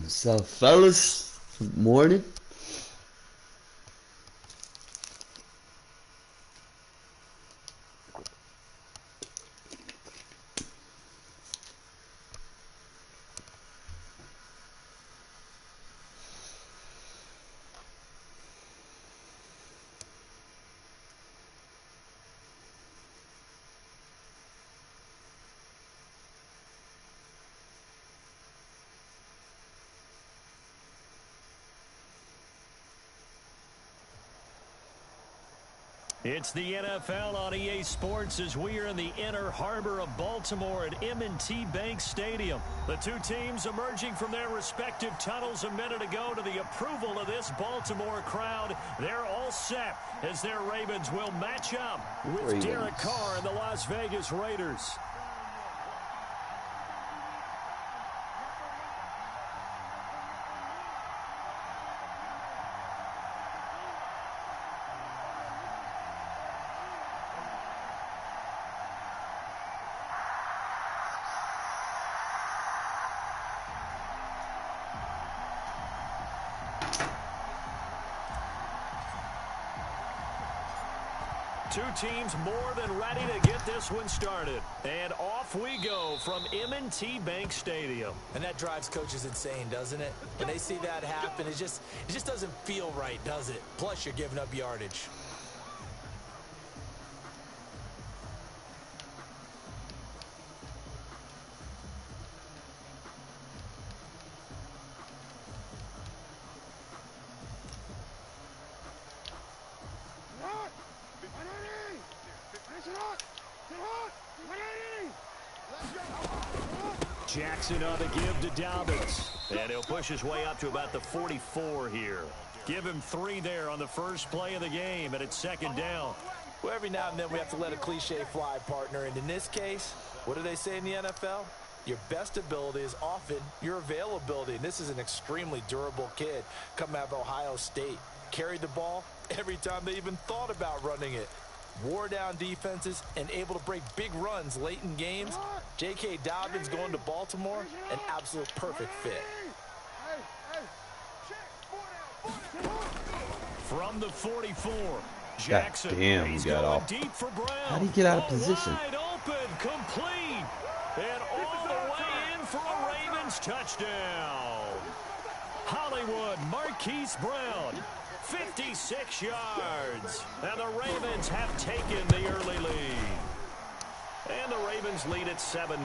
So, fellas, good morning. It's the NFL on EA Sports as we are in the inner harbor of Baltimore at M&T Bank Stadium. The two teams emerging from their respective tunnels a minute ago to the approval of this Baltimore crowd. They're all set as their Ravens will match up with Derek Carr and the Las Vegas Raiders. Two teams more than ready to get this one started. And off we go from M&T Bank Stadium. And that drives coaches insane, doesn't it? When they see that happen, it just doesn't feel right, does it? Plus, you're giving up yardage. Jackson on the give to Dobbins. And he'll push his way up to about the 44 here. Give him 3 there on the first play of the game, and it's second down. Well, every now and then we have to let a cliche fly, partner. And in this case, what do they say in the NFL? Your best ability is often your availability. And this is an extremely durable kid coming out of Ohio State. Carried the ball every time they even thought about running it. Wore down defenses and able to break big runs late in games. J.K. Dobbins going to Baltimore, an absolute perfect fit. From the 44, Jackson. God damn, he got off. Deep for Brown. How did he get out of position? Wide open, complete, and all the way in for a Ravens touchdown. Hollywood Marquise Brown. 56 yards. And the Ravens have taken the early lead. And the Ravens lead at 7-0.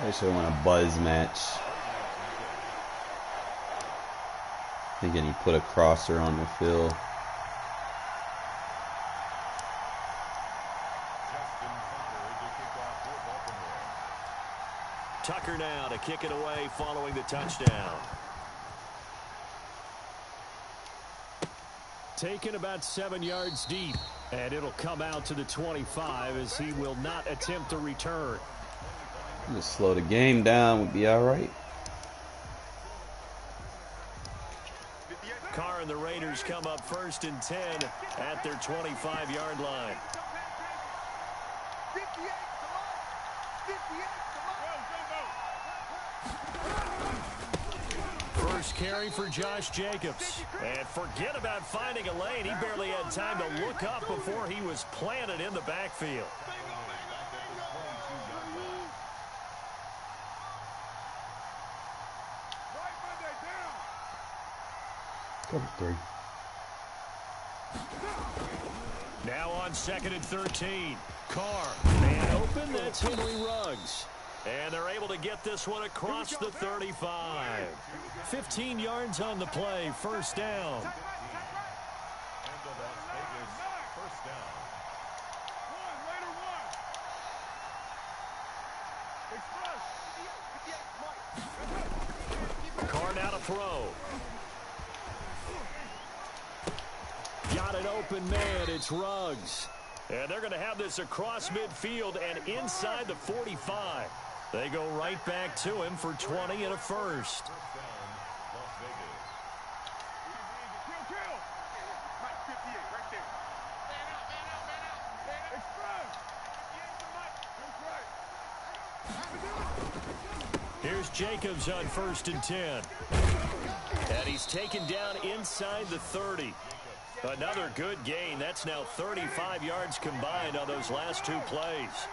I should want a buzz match. Thinking he put a crosser on the field. Tucker now to kick it away following the touchdown. Taken about 7 yards deep, and it'll come out to the 25 as he will not attempt a return. Just slow the game down, would be all right. Carr and the Raiders come up 1st and 10 at their 25-yard line. First carry for Josh Jacobs. And forget about finding a lane. He barely had time to look up before he was planted in the backfield. Cover 3. Now on 2nd and 13. Carr, man open, that's Henry Ruggs. And they're able to get this one across the 35. 15 yards on the play, first down. Carr now to throw. Got an open man, it's Ruggs. And they're going to have this across midfield and inside the 45. They go right back to him for 20 and a first. Here's Jacobs on 1st and 10. And he's taken down inside the 30. Another good gain. That's now 35 yards combined on those last 2 plays.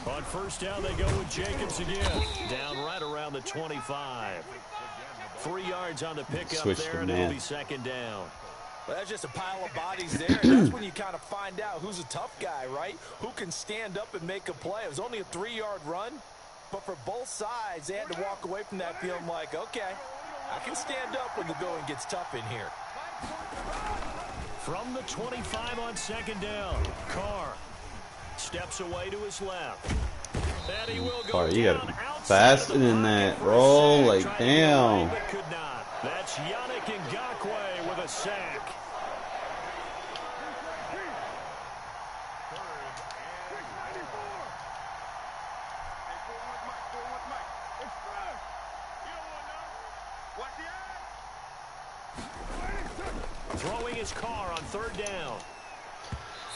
On 1st down, they go with Jacobs again. Down right around the 25. 3 yards on the pickup there, and it'll be 2nd down. Well, that's just a pile of bodies there. That's when you kind of find out who's a tough guy, right? Who can stand up and make a play. It was only a 3-yard run, but for both sides, they had to walk away from that feeling like, okay, I can stand up when the going gets tough in here. From the 25 on 2nd down, Carr steps away to his left. And he will go Carr, you down gotta be outside faster of the than pocket that, for a bro. sack. Like, Tried to get damn. away, but could not. That's Yannick Ngakoue with a sack. Throwing his Carr on 3rd down.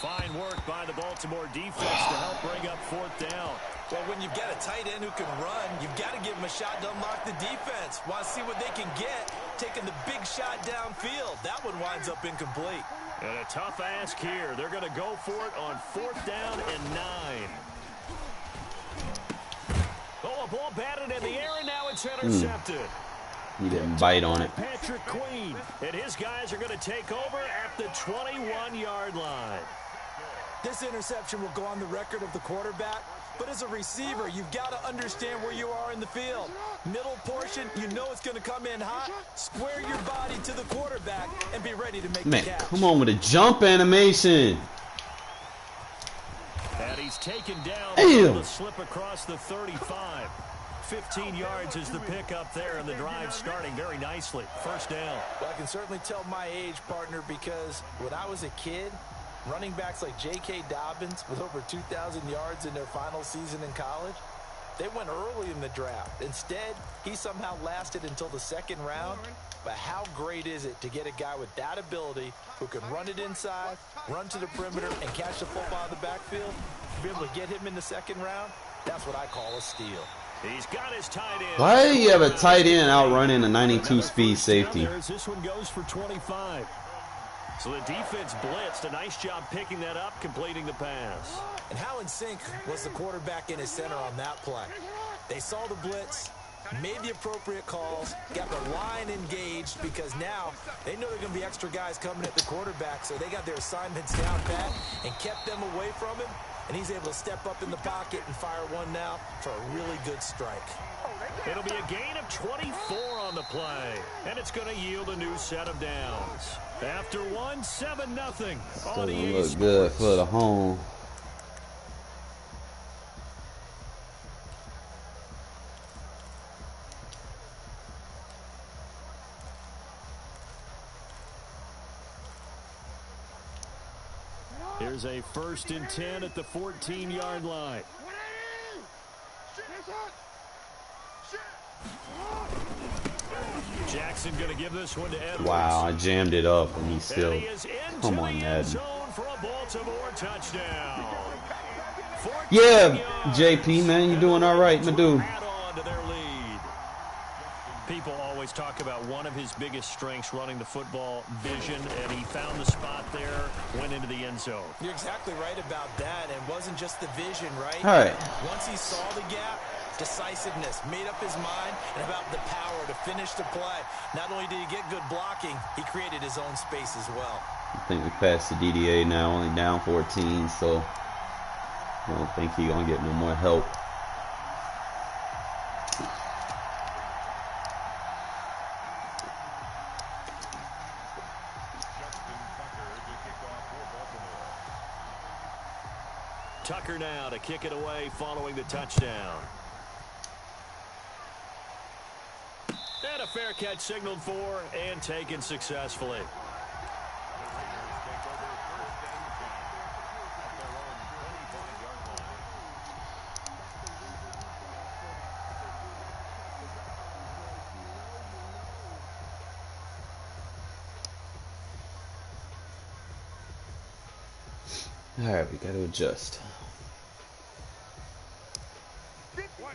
Fine work by the Baltimore defense to help bring up 4th down. Well, when you've got a tight end who can run, you've got to give him a shot to unlock the defense. Want to see what they can get, taking the big shot downfield. That one winds up incomplete. And a tough ask here. They're going to go for it on 4th down and 9. Oh, a ball batted in the air, and now it's intercepted. He didn't bite on it. Patrick Queen, and his guys are going to take over at the 21-yard line. This interception will go on the record of the quarterback, but as a receiver, you've got to understand where you are in the field. Middle portion, you know it's going to come in hot. Square your body to the quarterback and be ready to make the catch. Come on with a jump animation. And he's taken down Damn. the slip across the 35. 15 yards is the pickup there, and the drive starting very nicely. 1st down. Well, I can certainly tell my age, partner, because when I was a kid, running backs like J.K. Dobbins with over 2,000 yards in their final season in college, they went early in the draft. Instead, he somehow lasted until the 2nd round. But how great is it to get a guy with that ability who can run it inside, run to the perimeter, and catch the football out of the backfield? To be able to get him in the 2nd round, that's what I call a steal. He's got his tight end. Why do you have a tight end outrunning a 92 speed safety? This one goes for 25. So the defense blitzed. A nice job picking that up, completing the pass. And how in sync was the quarterback and his center on that play? They saw the blitz, made the appropriate calls, got the line engaged, because now they know there are going to be extra guys coming at the quarterback, so they got their assignments down pat and kept them away from him, and he's able to step up in the pocket and fire one now for a really good strike. It'll be a gain of 24 on the play, and it's going to yield a new set of downs. After 1, 7-0 on EA Look Sports. good for the home. Here's a 1st and 10 at the 14-yard line. Jackson going to give this one to Edwards. Wow, I jammed it up and he still. And he is into Come the on, end Ed. zone for a Baltimore touchdown. 14 Yeah, yards. JP, man, you doing all right, my dude. Add on to their lead. People always talk about one of his biggest strengths, running the football, vision, and he found the spot there, went into the end zone. You're exactly right about that. It wasn't just the vision, right? All right. Once he saw the gap, decisiveness, made up his mind, and about the power to finish the play. Not only did he get good blocking, he created his own space as well. I think we passed the DDA now, only down 14, so I don't think he's going to get no more help. Tucker now to kick it away following the touchdown. And a fair catch signaled for and taken successfully. All right, we got to adjust.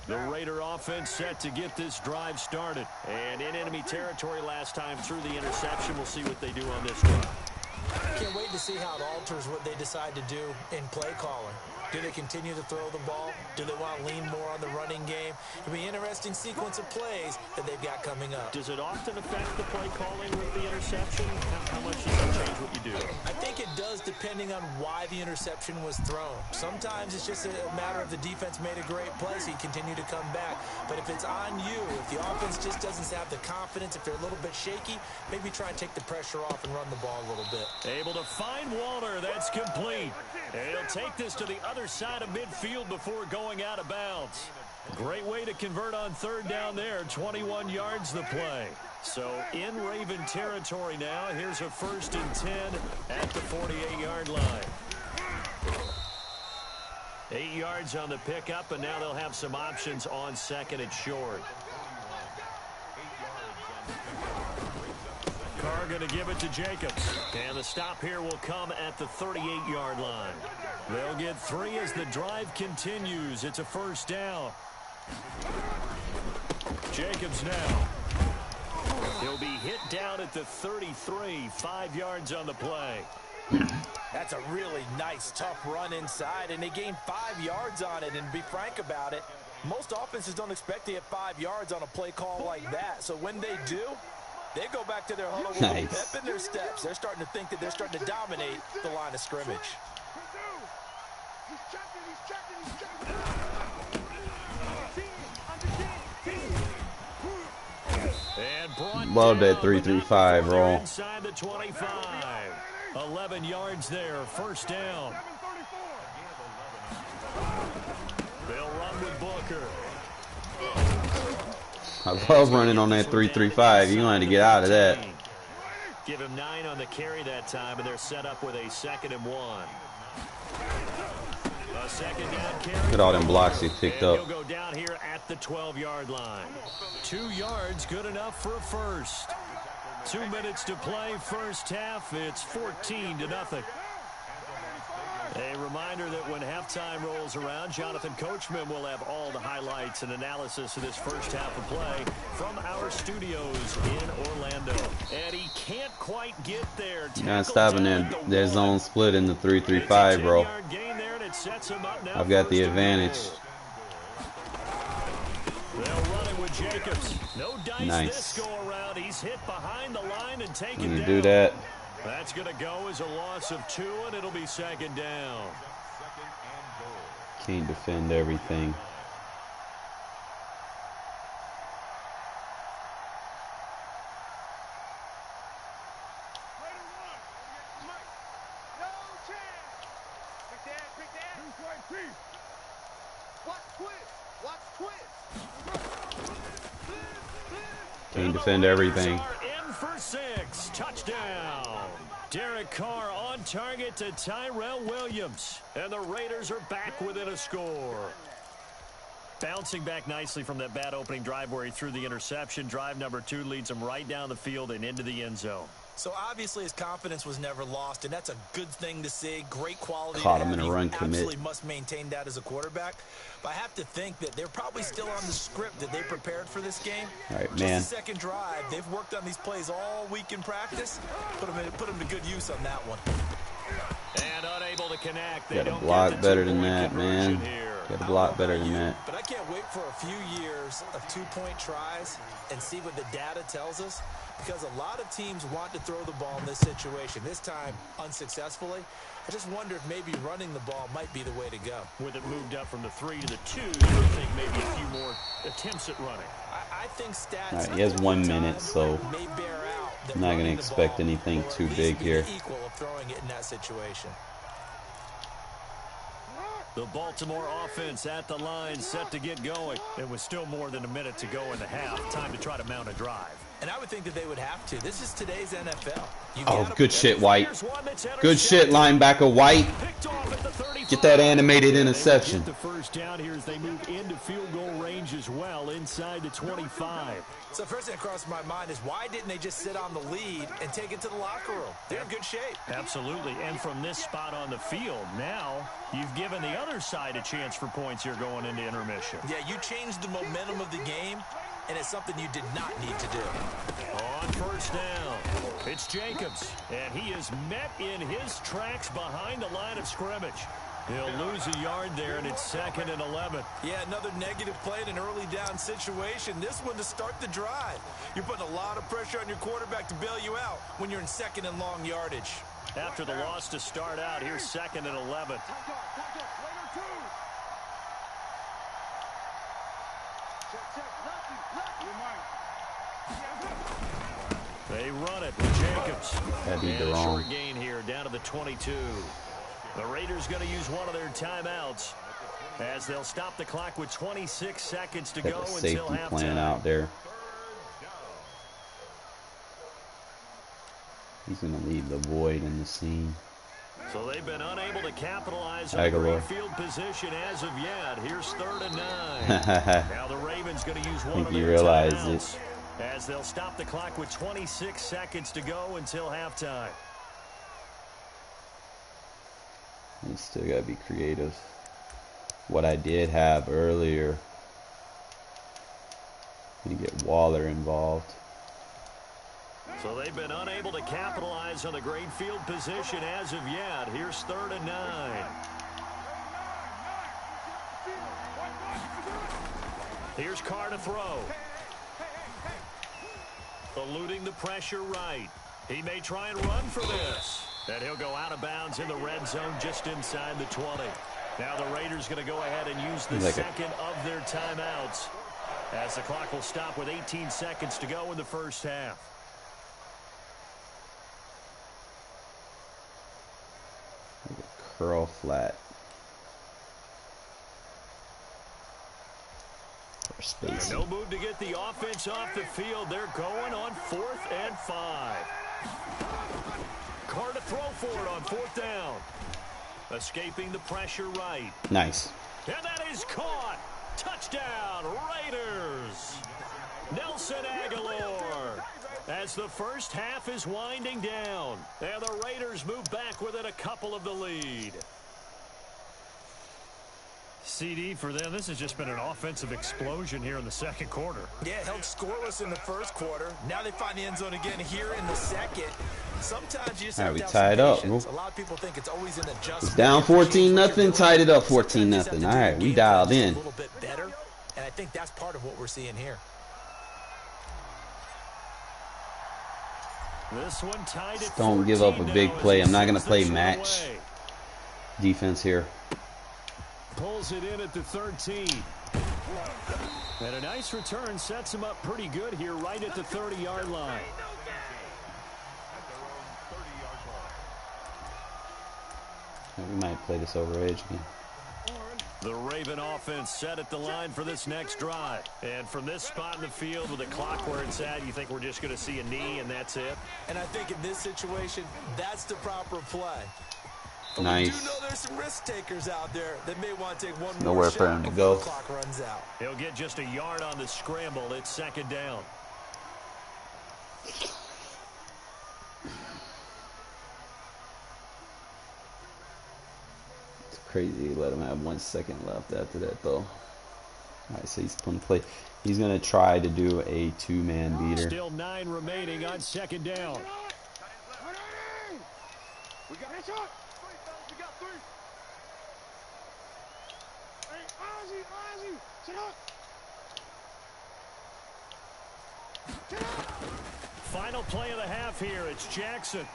The Raider offense set to get this drive started. And in enemy territory last time through the interception. We'll see what they do on this drive. Can't wait to see how it alters what they decide to do in play calling. Do they continue to throw the ball? Do they want to lean more on the running game? It'll be an interesting sequence of plays that they've got coming up. Does it often affect the play calling with the interception? How much does that change what you do? I think it does depending on why the interception was thrown. Sometimes it's just a matter of the defense made a great play, so you continue to come back. But if it's on you, if the offense just doesn't have the confidence, if they're a little bit shaky, maybe try and take the pressure off and run the ball a little bit. Able to find Walter. That's complete. And he'll take this to the other side of midfield before going out of bounds. Great way to convert on third down there. 21 yards the play. So in Raven territory now. Here's a 1st and 10 at the 48-yard line. 8 yards on the pickup, and now they'll have some options on 2nd and short. Carr going to give it to Jacobs. And the stop here will come at the 38-yard line. They'll get 3 as the drive continues. It's a 1st down. Jacobs now. He'll be hit down at the 33. 5 yards on the play. That's a really nice, tough run inside, and they gained 5 yards on it. And to be frank about it, most offenses don't expect to get 5 yards on a play call like that. So when they do, they go back to their huddle with a pep in their steps. They're starting to think that they're starting to dominate the line of scrimmage. Love that 3-3-5 roll. Inside the 25. 11 yards there. 1st down. They'll run with Booker. I love running on that 3-3-5. You're going to have to get out of that. Give him 9 on the carry that time, and they're set up with a 2nd and 1. A 2nd down carry. Look at all them blocks he picked up. He'll go down here at the 12-yard line. 2 yards, good enough for a 1st. 2 minutes to play, 1st half. It's 14-0. A reminder that when halftime rolls around, Jonathan Coachman will have all the highlights and analysis of this 1st half of play from our studios in Orlando. And he can't quite get there. Not stopping their zone split in the 3-3-5, bro. I've got the advantage. They'll run it with Jacobs. No dice Nice. this go around. He's hit behind the line and taken When you down. do that, That's going to go as a loss of 2, and it'll be 2nd down. can't defend everything. Can't defend everything. In for 6. Touchdown. Derek Carr on target to Tyrell Williams. And the Raiders are back within a score. Bouncing back nicely from that bad opening drive where he threw the interception. Drive number 2 leads him right down the field and into the end zone. So obviously his confidence was never lost, and that's a good thing to see. Great quality. Caught him in a run commit. commit. Absolutely must maintain that as a quarterback. But I have to think that they're probably still on the script that they prepared for this game. All right, Just man. the 2nd drive. They've worked on these plays all week in practice. Put them to good use on that one. And unable to connect. They Got to don't block get the better than 2-point that, man. conversion here. Got to block better than that. But I can't wait for a few years of 2-point tries and see what the data tells us, because a lot of teams want to throw the ball in this situation. This time, unsuccessfully. I just wonder if maybe running the ball might be the way to go. With it moved up from the 3 to the 2, you would think maybe a few more attempts at running. I think stats. All right, he has 1 minute, so may bear out that I'm not going running to the expect ball anything will too at least big be here. Equal of throwing it in that situation. The Baltimore offense at the line, set to get going. It was still more than a minute to go in the half. Time to try to mount a drive. And I would think that they would have to. This is today's NFL. Oh, good shit, White. Good shit, linebacker White. Get that animated interception. The first down here as they move into field goal range as well, inside the 25. So first thing that crossed my mind is why didn't they just sit on the lead and take it to the locker room? They're in good shape. Absolutely. And from this spot on the field, now you've given the other side a chance for points here going into intermission. Yeah, you changed the momentum of the game, and it's something you did not need to do. On first down, it's Jacobs, and he is met in his tracks behind the line of scrimmage. He'll lose a yard there, and it's 2nd and 11. Yeah, another negative play in an early down situation. This one to start the drive. You're putting a lot of pressure on your quarterback to bail you out when you're in 2nd and long yardage. After the loss to start out, here's 2nd and 11. They run it with Jacobs. That'd be and a wrong. short gain here down to the 22. The Raiders going to use one of their timeouts as they'll stop the clock with 26 seconds to Got go the until safety plan halftime. out there. He's going to leave the void in the scene. So they've been unable to capitalize on Aguilar. great field position as of yet. Here's 3rd and 9. Now the Ravens going to use one of you their realize timeouts as they'll stop the clock with 26 seconds to go until halftime. You still got to be creative. What I did have earlier, you get Waller involved. So they've been unable to capitalize on the great field position as of yet. Here's 3rd and 9. Here's Carr to throw. Eluding the pressure right. He may try and run for this. And he'll go out of bounds in the red zone just inside the 20. Now the Raiders going to go ahead and use the second of their timeouts as the clock will stop with 18 seconds to go in the first half. Curl flat. And no move to get the offense off the field. They're going on 4th and 5. Carr to throw for it on 4th down. Escaping the pressure right. Nice. And that is caught. Touchdown, Raiders. Nelson Aguilar. As the first half is winding down. And the Raiders move back within a couple of the lead. CD, for them, this has just been an offensive explosion here in the second quarter. Yeah, held scoreless in the first quarter. Now they find the end zone again here in the second. Sometimes you just have to have tied up. A lot of people think it's always an adjustment. It's down 14-0, tied it up 14-0. All right, we dialed in. A little bit better, and I think that's part of what we're seeing here. This one tied at Don't give up a big play. I'm not going to play match defense here. Pulls it in at the 13. And a nice return sets him up pretty good here right at the 30-yard line. We might play this over edge again. The Raven offense set at the line for this next drive. And from this spot in the field with the clock where it's at, you think we're just going to see a knee and that's it? And I think in this situation, that's the proper play. But nice. We do know there's some risk takers out there that may want to take one Nowhere more for shot him to before go. the clock runs out. He'll get just a yard on the scramble. It's 2nd down. It's crazy. Let him have 1 second left after that, though. All right, so he's going to play. He's going to try to do a two-man beater. Still 9 remaining on 2nd down. We got a shot. We got 3. Hey, Ozzy, sit up. Final play of the half here. It's Jackson.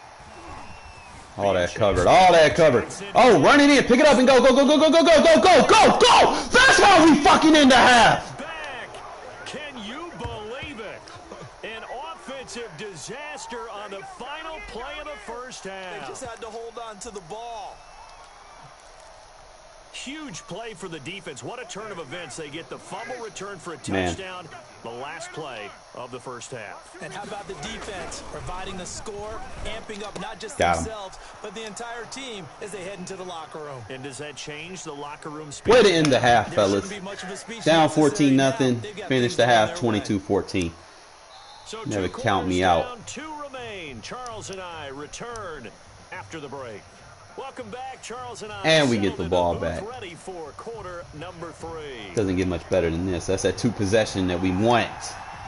All that covered. All that covered. Oh, run it in. Pick it up and go, go, go, go, go, go, go, go, go, go, go. That's how we fucking end the half. Back. Can you believe it? An offensive disaster on the final play of the first half. They just had to hold on to the ball. huge play for the defense. What a turn of events. They get the fumble return for a touchdown. The last play of the first half. And how about the defense providing the score, amping up not just Got 'em. themselves, but the entire team as they head into the locker room. And does that change the locker room speech? Way to end the half, There fellas. shouldn't be much of a speech Down necessary 14-0. now. They've got Finish things the going half their way. 22-14. So Never two count me quarters out. down, 2 remain. Charles and I return after the break. Welcome back, Charles and I. And we get the settled in ball booth, back. Ready for quarter number 3. Doesn't get much better than this. That's that 2 possession that we want.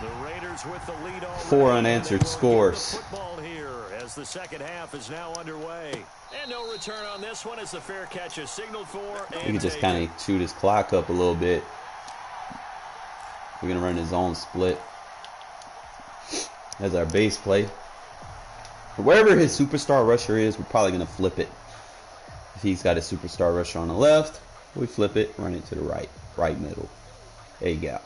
The Raiders with the lead already. 4 unanswered They will scores. get the football here as the second half is now underway. And no return on this one as the fair catch is signaled for. We can just kind of shoot his clock up a little bit. We're going to run the zone split as our base play. Wherever his superstar rusher is, we're probably going to flip it. If he's got a superstar rusher on the left, we flip it, run it to the right. Right middle. A-gap.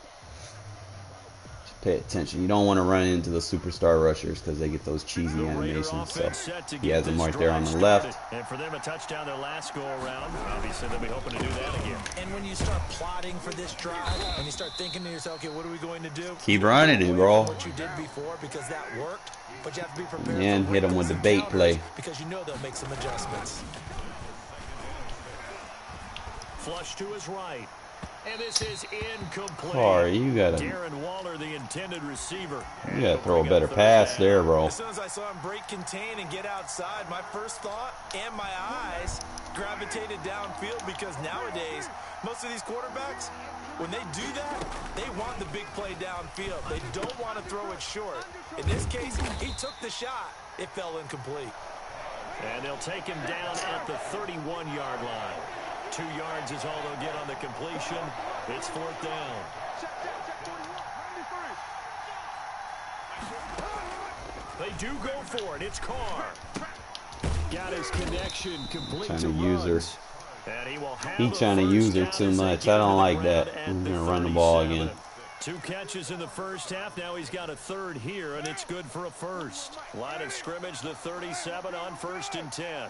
Just pay attention. You don't want to run into the superstar rushers because they get those cheesy The Raider animations. So offense set to he get has them this right there on the drive left. started. And for them, a touchdown their last go around. Obviously, they'll be hoping to do that again. And when you start plotting for this drive, and you start thinking to yourself, okay, what are we going to do? Keep running it, bro. What you did before because that worked, but you have to be prepared. And for hit 'em with the wrinkles bait and play. counters because you know they'll make some adjustments. Flush to his right. And this is incomplete. Sorry, you gotta Darren Waller, the intended receiver. throw a better pass there, bro. As soon as I saw him break contain and get outside, my first thought and my eyes gravitated downfield because nowadays, most of these quarterbacks, when they do that, they want the big play downfield. They don't want to throw it short. In this case, he took the shot. It fell incomplete. And they'll take him down at the 31-yard line. 2 yards is all they'll get on the completion. It's 4th down. They do go for it. It's Carr. Got his connection complete Trying to to use her. Runs. And he will have He the trying to first use her down too as they much. get I don't to the like that. ground at I'm the gonna run the ball 37. again. 2 catches in the first half. Now he's got a 3rd here, and it's good for a first. Line of scrimmage, the 37 on 1st and 10.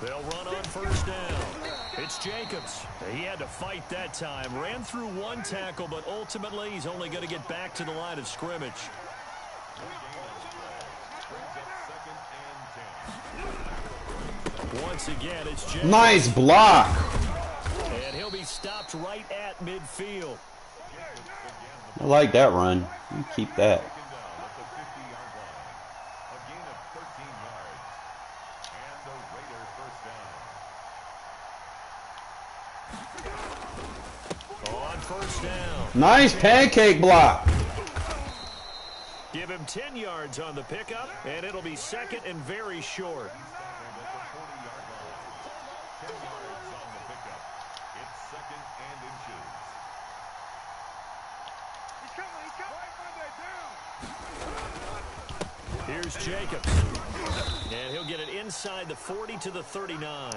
They'll run on 1st down. It's Jacobs. He had to fight that time. Ran through 1 tackle, but ultimately he's only going to get back to the line of scrimmage. Once again, it's Jacobs. Nice block. And he'll be stopped right at midfield. I like that run. You keep that. On 1st down. Nice pancake block. Give him 10 yards on the pickup, and it'll be 2nd and very short. Here's Jacobs. And he'll get it inside the 40 to the 39.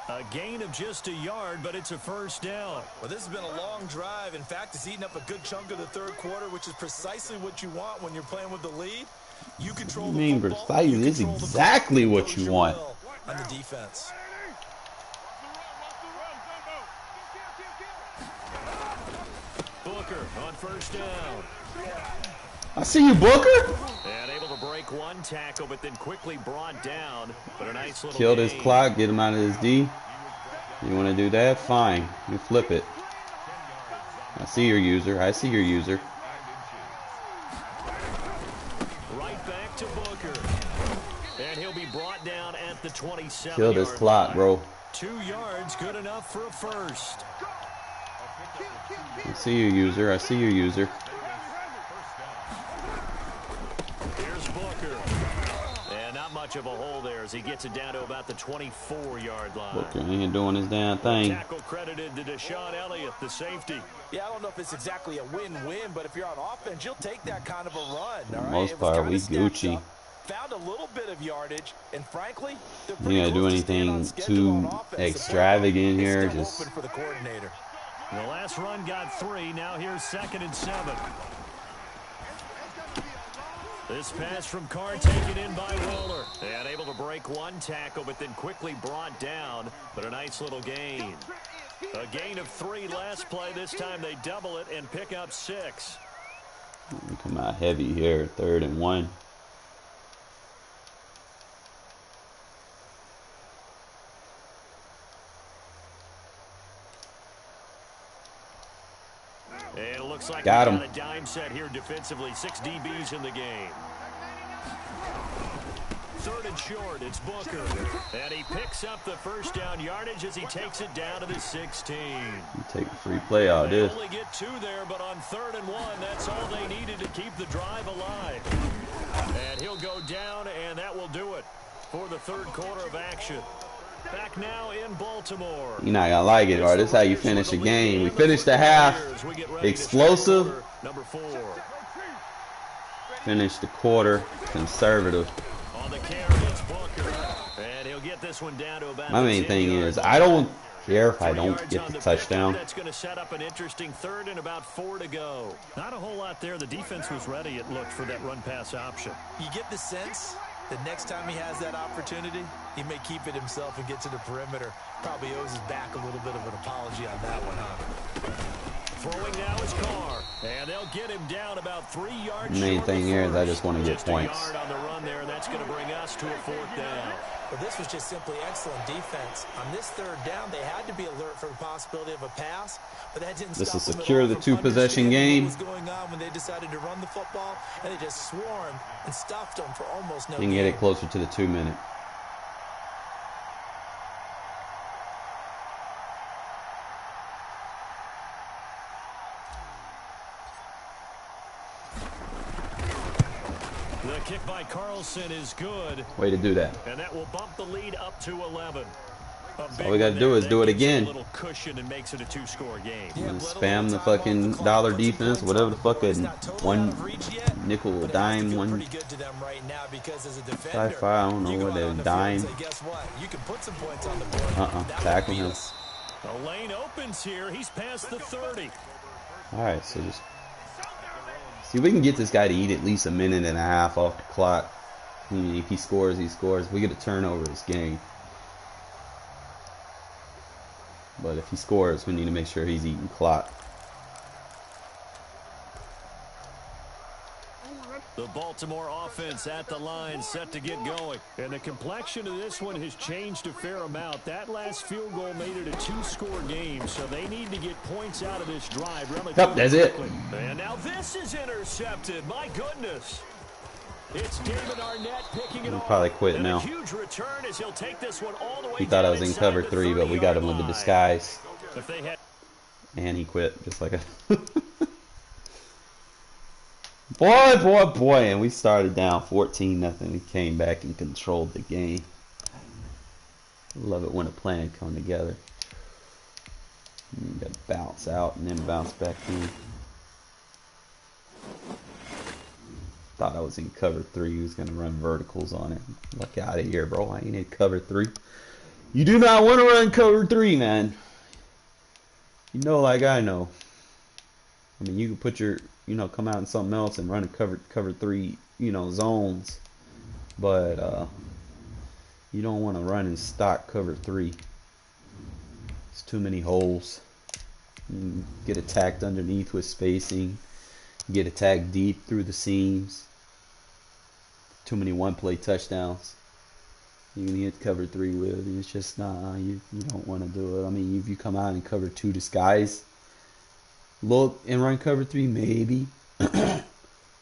A gain of just a yard, but it's a 1st down. Well, this has been a long drive. In fact, it's eaten up a good chunk of the 3rd quarter, which is precisely what you want when you're playing with the lead. You control the football. Precise You is control the exactly clock, what do you your want. will on the defense. Booker on 1st down. I see you, Booker. And able to break 1 tackle, but then quickly brought down. But a nice little Kill this gain. clock. Get him out of his D. You want to do that? Fine. You flip it. I see your user. I see your user. Right back to Booker. And he'll be brought down at the 27. Kill this clock, bro. 2 yards, good enough for a first. I see your user. I see your user. Here's Booker. And not much of a hole there as he gets it down to about the 24-yard line. Booker ain't doing his damn thing. Tackle credited to Deshaun Elliott, the safety. Yeah, I don't know if it's exactly a win-win, but if you're on offense, you'll take that kind of a run. All right? Most It was part, kinda we stacked Gucci. up, found a little bit of yardage, and frankly, they're You pretty gotta do close to staying on anything schedule too on offense. The extravagant playbook is here. still Just open for the coordinator. The last run got 3. Now here's 2nd and 7. This pass from Carr taken in by Waller. And able to break one tackle, but then quickly brought down. But a nice little gain. A gain of 3 last play. This time they double it and pick up 6. We come out heavy here, 3rd and 1. And it looks like got we him. got a dime set here defensively. 6 DBs in the game. 3rd and short, it's Booker. And he picks up the first down yardage as he takes it down to the 16. You take a free play out of They this. only get 2 there, but on 3rd and 1, that's all they needed to keep the drive alive. And he'll go down, and that will do it for the 3rd quarter of action. Back now in Baltimore. You're not gonna like it, or this is how you finish a game. We finished the half explosive. Number 4. Finish the quarter conservative. On the carry, it's Booker. And he'll get this one down to about My main thing is I don't care if I don't get the touchdown. That's going to set up an interesting 3rd and about 4 to go. Not a whole lot there. The defense was ready, it looked, for that run-pass option. You get the sense that next time he has that opportunity, he may keep it himself and get to the perimeter. Probably owes his back a little bit of an apology on that one, huh? Throwing now is Carr, and they'll get him down about 3 yards. The main thing here is I just want to get just points. A yard on the run there, and that's going to bring us to a 4th down. Well, this was just simply excellent defense. On this 3rd down, they had to be alert for the possibility of a pass, but that didn't This stop will them at secure all the from 2-possession understanding game. what was going on when they decided to run the football, and they just swarmed and stuffed them for almost no You can get gain. it closer to the 2-minute. The kick by Carlson is good, Way to do that. and that will bump the lead up to 11. All we got to do is do it again. A little cushion and makes it a 2-score game. And spam the fucking dollar defense, whatever the fuck, one nickel, a dime, one sci-fi, I don't know what, a dime. Tackle him. The lane opens here. He's past the 30. Alright, so just see, we can get this guy to eat at least a minute and a half off the clock. I mean, if he scores, he scores. If we get a turnover, it's game. But if he scores, we need to make sure he's eating clock. The Baltimore offense at the line, set to get going. And the complexion of this one has changed a fair amount. That last field goal made it a 2-score game, so they need to get points out of this drive relatively Yep, that's it. quickly. And now this is intercepted. My goodness. It's David Arnett picking it He'll off. probably quit And now. a huge return as he'll take this one all the way He thought I was down in inside cover the 3, but we got him with the 30-yard line. disguise. If they had And he quit, just like a... Boy, and we started down 14-0. We came back and controlled the game. Love it when a plan come together. You got to bounce out and then bounce back in. Thought I was in cover 3. He was going to run verticals on it. Look out of here, bro. I ain't in cover 3. You do not want to run cover 3, man. You know like I know. I mean, you can put your, come out in something else and run a cover 3, zones. But you don't want to run in stock cover 3. It's too many holes. You get attacked underneath with spacing. You get attacked deep through the seams. Too many one-play touchdowns. You can hit cover 3 with. It's just you don't want to do it. I mean, if you come out and cover 2 disguise, look and run cover 3 maybe. But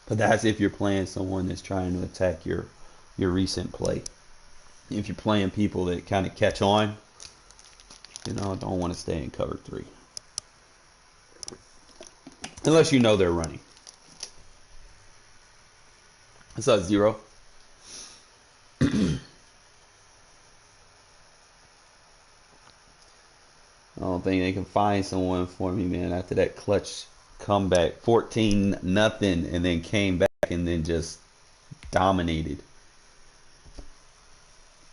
that's if you're playing someone that's trying to attack your recent play. If you're playing people that kind of catch on, don't want to stay in cover 3. Unless you know they're running. What's up, Zero? I don't think they can find someone for me, man, after that clutch comeback. 14-0, and then came back and then just dominated.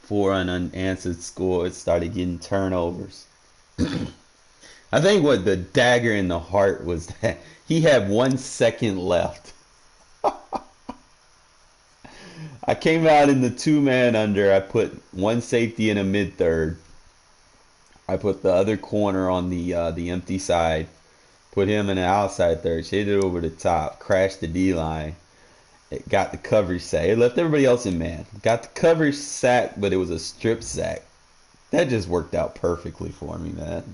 4 unanswered scores, started getting turnovers. I think what the dagger in the heart was that he had 1 second left. I came out in the 2-man under. I put one safety in a mid-third. I put the other corner on the empty side. Put him in the outside third. Shaded it over the top. Crashed the D-line. It got the coverage sack. It left everybody else in man. Got the coverage sack, but it was a strip sack. That just worked out perfectly for me, man.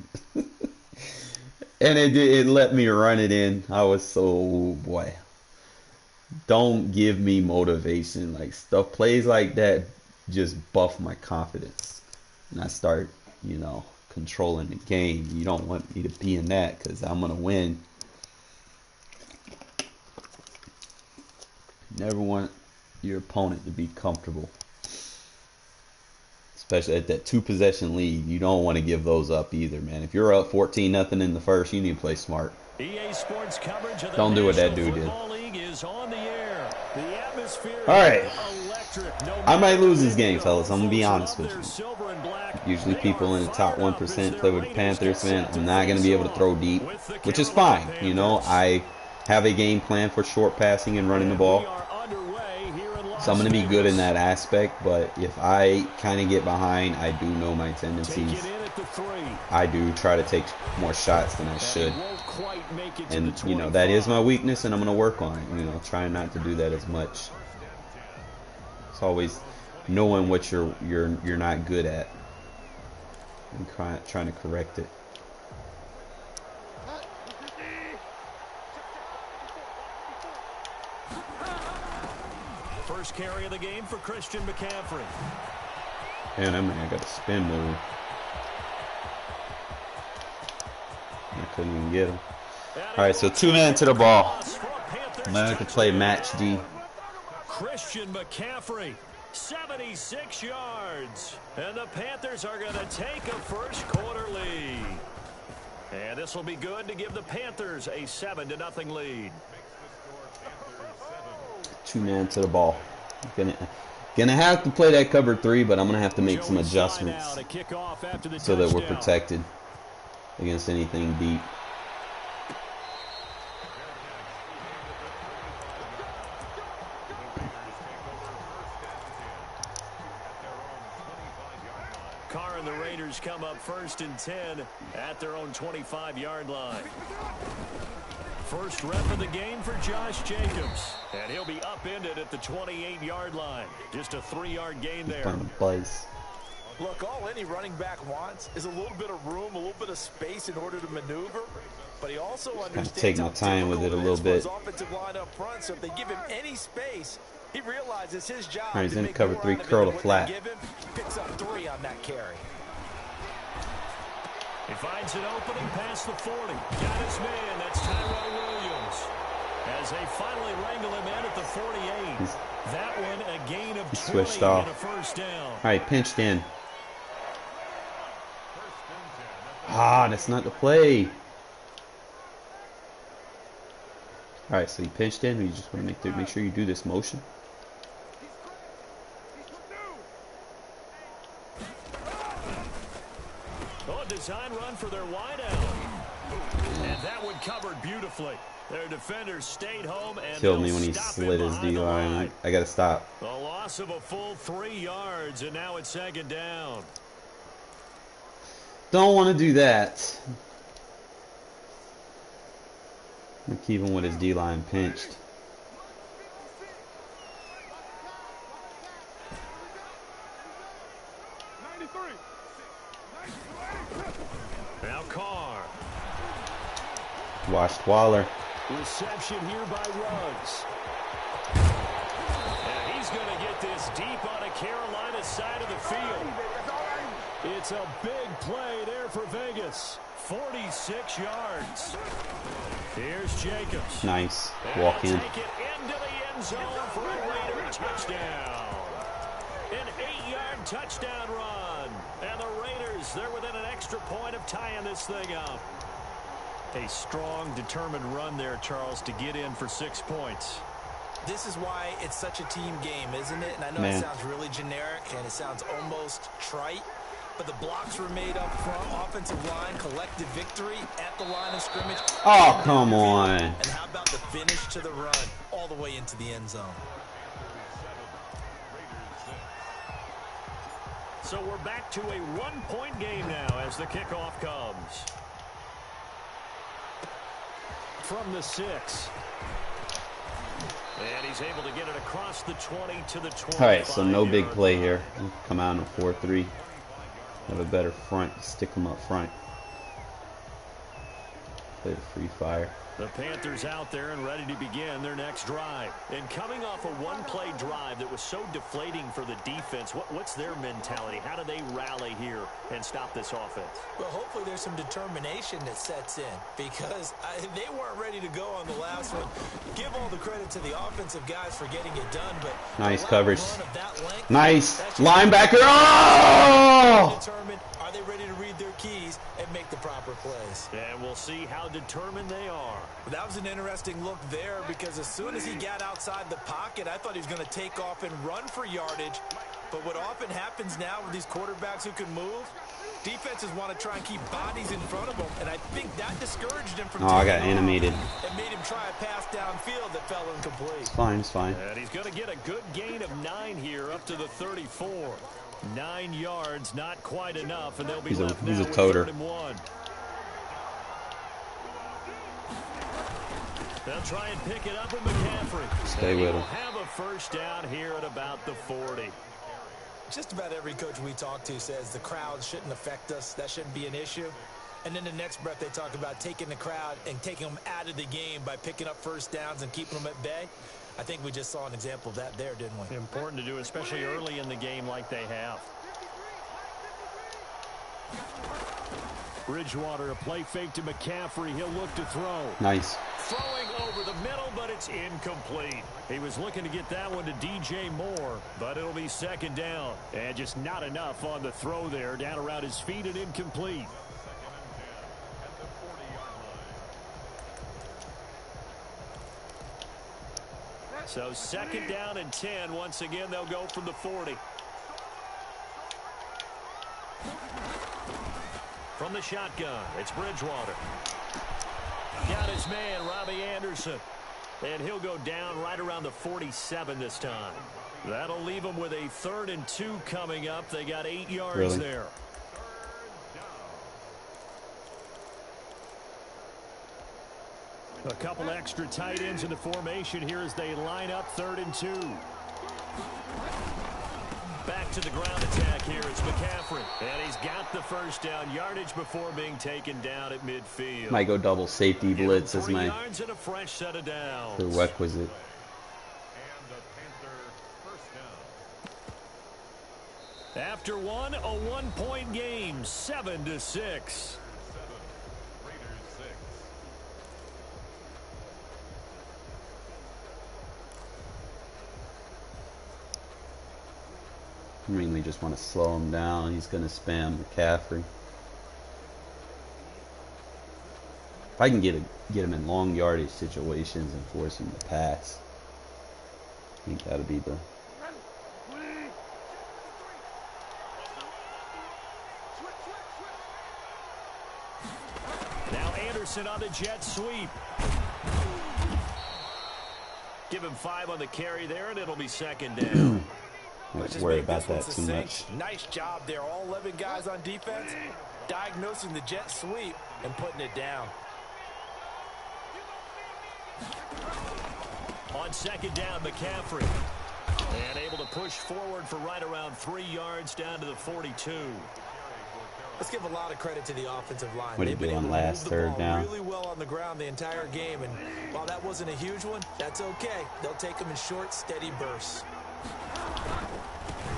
And it let me run it in. I was so, oh boy. Don't give me motivation. Like stuff, plays like that just buff my confidence. And I start, controlling the game. You don't want me to be in that because I'm going to win. Never want your opponent to be comfortable. Especially at that 2-possession lead. You don't want to give those up either, man. If you're up 14-0 in the first, you need to play smart. EA Sports coverage of the Don't do what that National dude did. Football League is on the air. The atmosphere All right. is electric. No I might lose this matter game, where fellas. I'm going to be folks honest love with their you. silver and black. Usually They people are in the top fired up 1% as play their with the Raiders Panthers, get man. set to I'm not going to be able to face throw off deep, with the which is Carolina fine. Panthers. I have a game plan for short passing and running the And ball. we are underway here in Las So I'm going to be good in Vegas. that aspect, but if I kind of get behind, I do know my Take tendencies. it in at the 3. I do try to take more shots than I should. And won't quite make it to And, the that is my 25. weakness, and I'm going to work on it. Trying not to do that as much. It's always knowing what you're not good at and trying to correct it. First carry of the game for Christian McCaffrey. And I got a spin move. I couldn't even get him. All right, so 2-man to the ball. I'm going to have to play match D. Christian McCaffrey, 76 yards. And the Panthers are going to take a first quarter lead. And this will be good to give the Panthers a 7-0 lead. 2-man to the ball. Gonna have to play that cover 3, but I'm gonna have to make some adjustments so that we're protected against anything deep. Carr and the Raiders come up 1st and 10 at their own 25-yard line. First rep of the game for Josh Jacobs. And he'll be upended at the 28-yard line. Just a 3-yard gain there. Fun place. Look, all any running back wants is a little bit of room, a little bit of space in order to maneuver. But he also understands take my time with it a little bit. His offensive line up front, so if they give him any space, he realizes his job. All right, he's to in make cover more 3, out of it curl than to what flat. they give him. Picks up 3 on that carry. He finds an opening past the 40. Got his man. That's Tyrell Williams. As they finally wrangle him in at the 48. That one a gain of 20 switched off. and a first down. All right, pinched in. That's not the play. All right, so you pinched in. You just want to make sure you do this motion. Oh, design run for their wideout. And that one covered beautifully. Their defenders stayed home and Killed me they'll when he stop him slid his behind the D-line. line. I got to stop. A loss of a full 3 yards, and now it's 2nd down. Don't want to do that. Keep him with his D-line pinched. Now Carr. Washed Waller. Reception here by Ruggs. And he's going to get this deep on a Carolina side of the field. It's a big play there for Vegas. 46 yards. Here's Jacobs. Nice. Walk in. Take it into the end zone for a Raider touchdown. An 8-yard touchdown run. And the Raiders, they're within an extra point of tying this thing up. A strong, determined run there, Charles, to get in for 6 points. This is why it's such a team game, isn't it? And I know Man. it sounds really generic and it sounds almost trite, but the blocks were made up front, offensive line, collective victory at the line of scrimmage. Oh, come on. And how about the finish to the run all the way into the end zone? So we're back to a one-point game now as the kickoff comes. From the 6. And he's able to get it across the 20 to the 25. All right, so no big play here. Come out in a 4-3. Have a better front. Stick them up front. Play the free fire. The Panthers out there and ready to begin their next drive. And coming off a one-play drive that was so deflating for the defense, what's their mentality? How do they rally here and stop this offense? Well, hopefully there's some determination that sets in because they weren't ready to go on the last one. Give all the credit to the offensive guys for getting it done, but nice coverage. Length, nice linebacker. Oh! Determined, are they ready to read their keys and make the proper plays? And we'll see how determined they are. Well, that was an interesting look there because as soon as he got outside the pocket, I thought he was going to take off and run for yardage. But what often happens now with these quarterbacks who can move, defenses want to try and keep bodies in front of them, and I think that discouraged him from I got animated. And made him try a pass downfield that fell incomplete. It's fine, it's fine. And he's going to get a good gain of 9 here up to the 34. 9 yards, not quite enough, and they'll be left now with toter. 3rd and 1. They'll try and pick it up with McCaffrey. Stay with him. Have a first down here at about the 40. Just about every coach we talk to says the crowd shouldn't affect us. That shouldn't be an issue. And then the next breath they talk about taking the crowd and taking them out of the game by picking up first downs and keeping them at bay. I think we just saw an example of that there, didn't we? Important to do, especially early in the game like they have. Bridgewater, a play fake to McCaffrey. He'll look to throw. Nice. Throwing over the middle, but it's incomplete. He was looking to get that one to DJ Moore, but it'll be 2nd down. And just not enough on the throw there. Down around his feet and incomplete. So 2nd down and 10. Once again, they'll go from the 40. From the shotgun, it's Bridgewater. Got his man, Robbie Anderson. And he'll go down right around the 47 this time. That'll leave them with a 3rd and 2 coming up. They got 8 yards there. A couple extra tight ends in the formation here as they line up 3rd and 2. Back to the ground attack here. It's McCaffrey. And he's got the first down yardage before being taken down at midfield. Might go double safety blitz as my yards and a fresh set of downs. prerequisite. After one, a one-point game, 7-6. Mainly just want to slow him down. He's going to spam McCaffrey. If I can get him in long yardage situations and force him to pass, I think that'll be the... Now Anderson on the jet sweep. Give him 5 on the carry there, and it'll be 2nd down. Don't worry about that too much. Nice job there. All 11 guys on defense diagnosing the jet sweep and putting it down. On 2nd down, McCaffrey. And able to push forward for right around 3 yards down to the 42. Let's give a lot of credit to the offensive line. What did he do on last 3rd down? Really well on the ground the entire game, and while that wasn't a huge one, that's okay. They'll take them in short, steady bursts.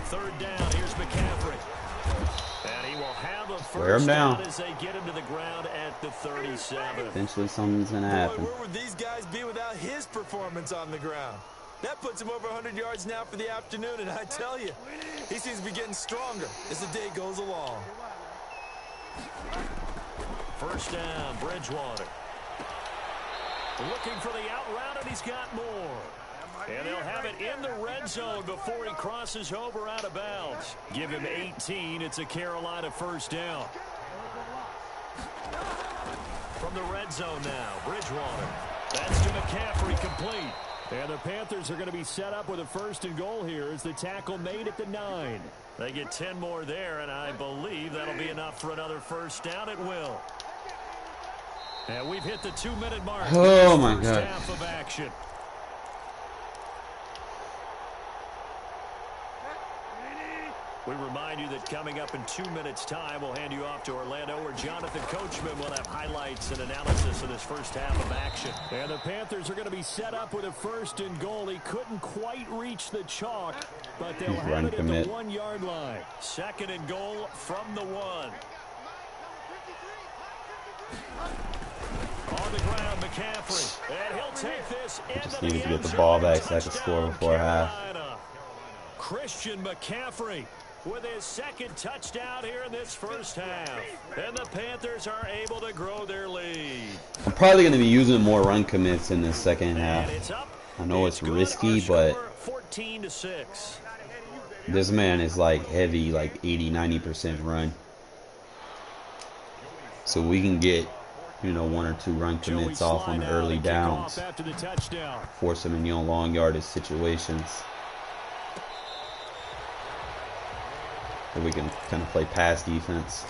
3rd down, here's McCaffrey. And he will have a Wear him first down. down as they get him to the ground at the 37. Eventually something's going to happen. Boy, where would these guys be without his performance on the ground? That puts him over 100 yards now for the afternoon, and I tell you, he seems to be getting stronger as the day goes along. First down, Bridgewater. Looking for the out route, and he's got more. And they'll have it in the red zone before he crosses over out of bounds. Give him 18. It's a Carolina first down. From the red zone now, Bridgewater. That's to McCaffrey, complete. And the Panthers are going to be set up with a 1st and goal here as the tackle made at the 9. They get 10 more there, and I believe that'll be enough for another 1st down at will. And we've hit the 2-minute mark. Oh, my God. Half of action. We remind you that coming up in 2 minutes' time, we'll hand you off to Orlando, where Jonathan Coachman will have highlights and analysis of this first half of action. And the Panthers are going to be set up with a 1st and goal. He couldn't quite reach the chalk, but they'll have it at the 1-yard line. 2nd and goal from the 1. On the ground, McCaffrey. And he'll take this into Just the needed to get end the zone. ball back so I could score Touchdown, before half. Carolina. Christian McCaffrey with his 2nd touchdown here in this first half. And the Panthers are able to grow their lead. I'm probably going to be using more run commits in the second half. And it's up. I know it's good. risky, Our but score, 14-6. this man is like heavy, like 80-90% run. So we can get, you know, 1 or 2 run commits off on the early downs. After the touchdown. Force him in, you know, long yardage situations. So we can kind of play pass defense.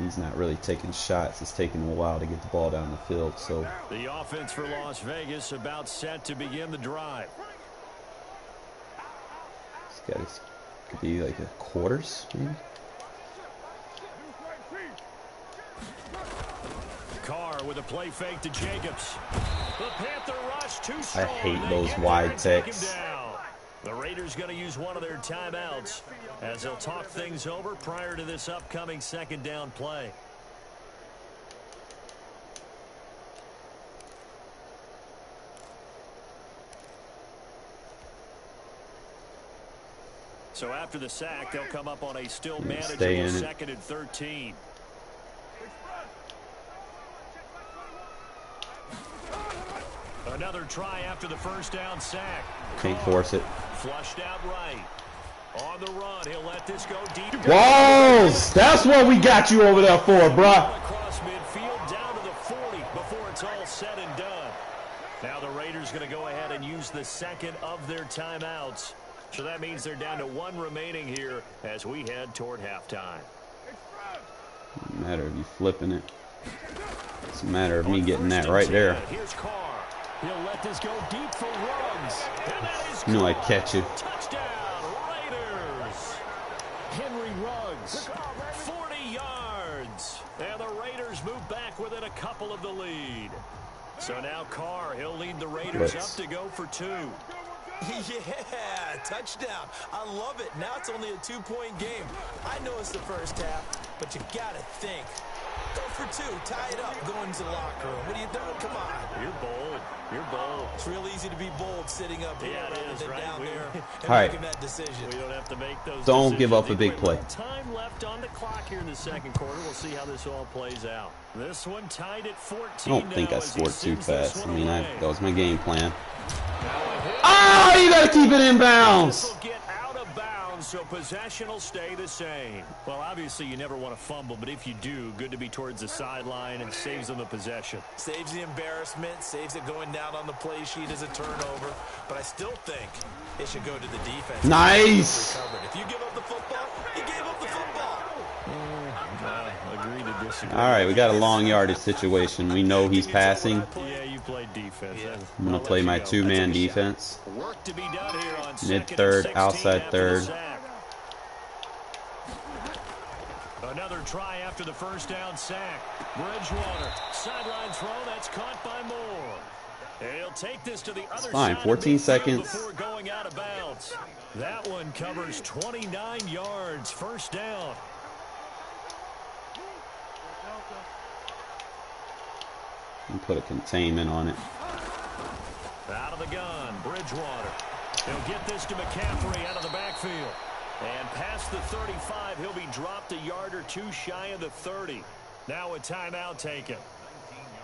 He's not really taking shots. It's taking a while to get the ball down the field. So the offense for Las Vegas about set to begin the drive. it's got to could be like a quarters, maybe. Carr with a play fake to Jacobs. The Panther rush too strong. I hate They those get wide there and take him techs. down. The Raiders going to use one of their timeouts as they'll talk things over prior to this upcoming 2nd down play. So after the sack, they'll come up on a still manageable 2nd and 13. Another try after the 1st down sack. Can't force it. Flushed out right. On the run, he'll let this go deep. Walls! That's what we got you over there for, bruh. Across midfield, down to the 40 before it's all said and done. Now the Raiders going to go ahead and use the 2nd of their timeouts. So that means they're down to 1 remaining here as we head toward halftime. Doesn't matter if you flipping it. It's a matter of me getting that right there. Here's Carr. He'll let this go deep for Ruggs. And that is You know I'd catch you. touchdown, Raiders. Henry Ruggs, 40 yards. And the Raiders move back within a couple of the lead. So now Carr, he'll lead the Raiders up to go for 2. Yeah, touchdown. I love it. Now it's only a 2-point game. I know it's the first half, but you got to think. Go for 2. Tie it up. Go into the locker room. What are you doing? Come on. You're bold. You're bold. It's real easy to be bold sitting up here rather than down there and All right. making that decision. We don't have to make those Don't give up decisions. a big play. Time left on the clock here in the 2nd quarter. We'll see how this all plays out. This one tied at 14. I don't think I now as he scored too sends this fast. I one mean, away. that was my game plan. Now a hit. Oh, you got to keep it in This bounds. will get out of bounds, so possession will stay the same. Well, obviously, you never want to fumble, but if you do, good to be towards the sideline and saves them the possession. Saves the embarrassment, saves it going down on the play sheet as a turnover. But I still think it should go to the defense. Nice. If you give up the football, you gave up the football. Agree to disagree. All right, we got a long yardage situation. We know he's passing. Yeah, you played defense. I'm going to play my 2-man defense. Work to be done here on Mid-third, 2nd and 16 outside after third. the sack. Another try after the 1st down sack. Bridgewater, sideline throw, that's caught by Moore. And he'll take this to the other fine, side 14 of midfield seconds. before going out of bounds. That one covers 29 yards, 1st down. And put a containment on it. Out of the gun, Bridgewater. He'll get this to McCaffrey out of the backfield. And past the 35, he'll be dropped a yard or 2 shy of the 30. Now a timeout taken.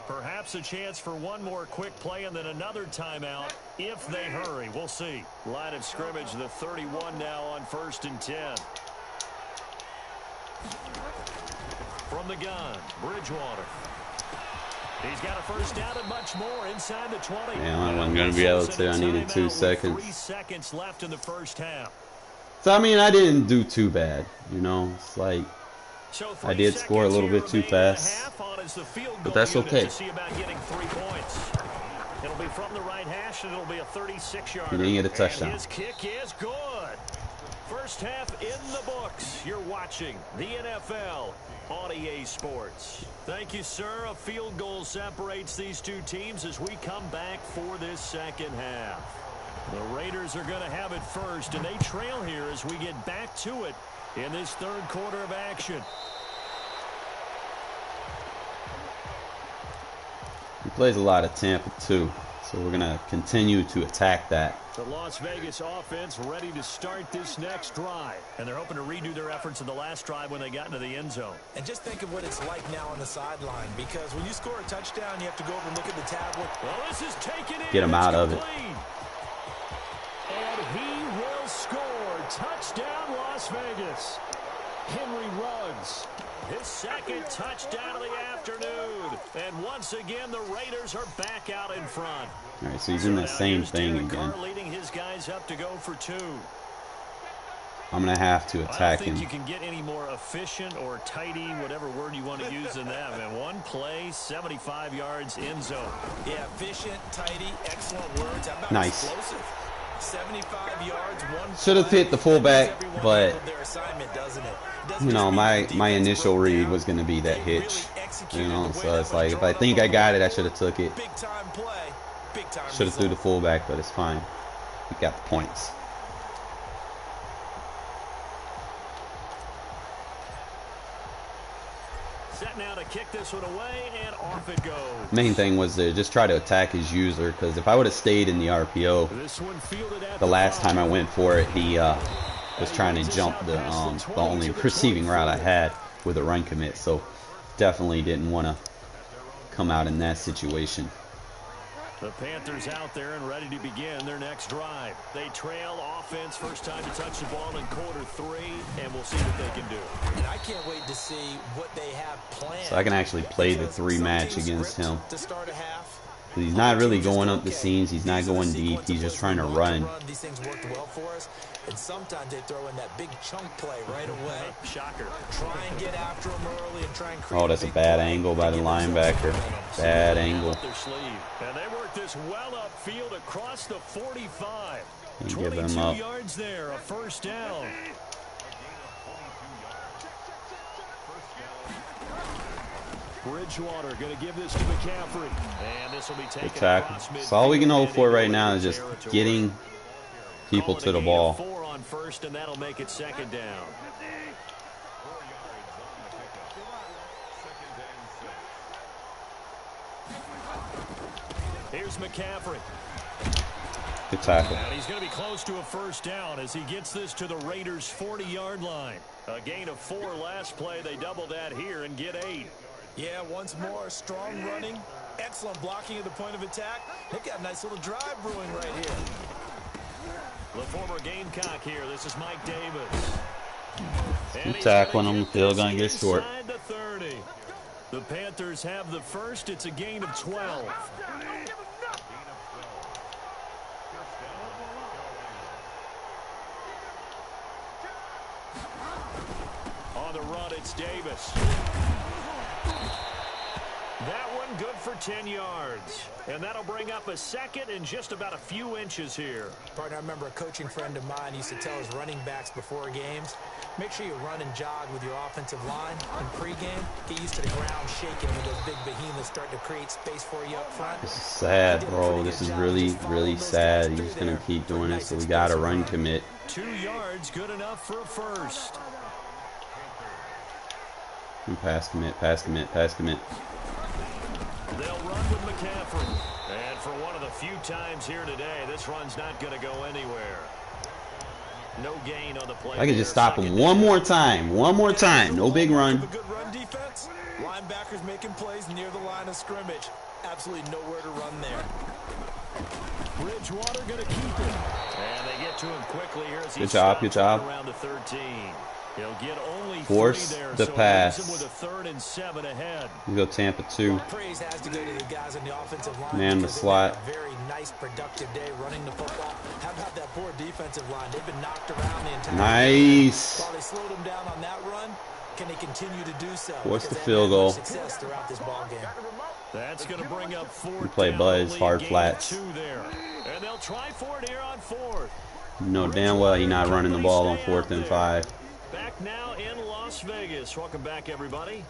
Perhaps a chance for one more quick play and then another timeout if they hurry. We'll see. Line of scrimmage, the 31 now on 1st and 10. From the gun, Bridgewater. He's got a first down and much more inside the 20. Damn, I wasn't going to be able to. I needed 2 seconds. 3 seconds left in the first half. So, I mean, I didn't do too bad. You know, it's like So I did score a little bit too fast. But that's okay. It'll be from the right hash, and it'll be a 36-yarder. He didn't get a touchdown. His kick is good. First half in the books. You're watching the NFL on EA Sports. Thank you, sir. A field goal separates these two teams as we come back for this second half. The Raiders are going to have it first, and they trail here as we get back to it in this third quarter of action. He plays a lot of Tampa, too. So we're going to continue to attack that. The Las Vegas offense ready to start this next drive. And they're hoping to redo their efforts in the last drive when they got into the end zone. And just think of what it's like now on the sideline, because when you score a touchdown, you have to go over and look at the tablet. Well, this is taken in. Get him out of it. And he will score. Touchdown, Las Vegas. Henry Ruggs. His second touchdown of the afternoon. And once again, the Raiders are back out in front. All right, so he's in the same thing again. Leading his guys up to go for 2. I'm going to have to attack him. I don't think you can get any more efficient or tidy, whatever word you want to use than that. And one play, 75 yards, end zone. Yeah, efficient, tidy, excellent words. How about nice. Explosive? 75 yards, one should have hit the fullback, but you know, my initial read was going to be that hitch. You know, so it's like if I think I got it, I should have took it. Should have threw the fullback, but it's fine. We got the points. Set now to kick this one away, and off it goes. Main thing was to just try to attack his user, because if I would have stayed in the RPO, the last time I went for it, he was trying to jump the only receiving route I had with a run commit. So definitely didn't want to come out in that situation. The Panthers out there and ready to begin their next drive. They trail offense, first time to touch the ball in quarter 3, and we'll see what they can do. And I can't wait to see what they have planned. So I can actually play the 3 match against him. To start a half. He's not really going up the seams. He's not going deep. He's just trying to run. These things worked well for us, and sometimes they throw in that big chunk play right away. Shocker. Try and get after him early and try and Oh, that's a bad angle by the linebacker. Bad angle. And they work this well upfield across the 45. And give 22 him up. yards there, a first down. Bridgewater going to give this to McCaffrey. And this will be taken. Good tackle. So all we can hope for right now is just getting people to the ball. 4 on first, and that'll make it second down. Here's McCaffrey. Good tackle. And he's going to be close to a first down as he gets this to the Raiders' 40-yard line. A gain of 4 last play. They double that here and get 8. Yeah, once more, strong running, excellent blocking at the point of attack. They've got a nice little drive brewing right here. The former Gamecock here. This is Mike Davis. Keep tackling him. Still going to get short. The 30. The Panthers have the first. It's a gain of 12. On the run, it's Davis. That one good for 10 yards. And that'll bring up a second and just about a few inches here. Partner, I remember a coaching friend of mine used to tell his running backs before games, make sure you run and jog with your offensive line. In pregame, get used to the ground shaking when those big behemoths start to create space for you up front. This is sad, bro. This is really, really sad. He's going to keep doing it, so we got to run commit. 2 yards, good enough for a first. And pass commit, pass commit, pass commit. They'll run with McCaffrey. And for one of the few times here today, this run's not going to go anywhere. No gain on the play. I can just stop him one more time. One more time. No big run. Good run defense. Linebackers making plays near the line of scrimmage. Absolutely nowhere to run there. Bridgewater going to keep it. And they get to him quickly here as good job, good job. Around the 13. He'll get only Force 3 there, the so pass. leaves him with a 3rd and 7 ahead. We go Tampa 2. Praise has to go to the guys on the offensive line. Man, the because they've slot. had a very nice, productive day running the football. How about that poor defensive line? They've been knocked around the entire Nice. game. While they slowed them down on that run, can they continue to do so? What's the Because field they've had goal? much success throughout this ball game. That's going to bring up 4th We play down, Buzz, lead hard gain flats. 2 there. And they'll try for it here on 4th. You know damn well he's not running the ball on 4th and 5. Back now in Las Vegas. Welcome back, everybody.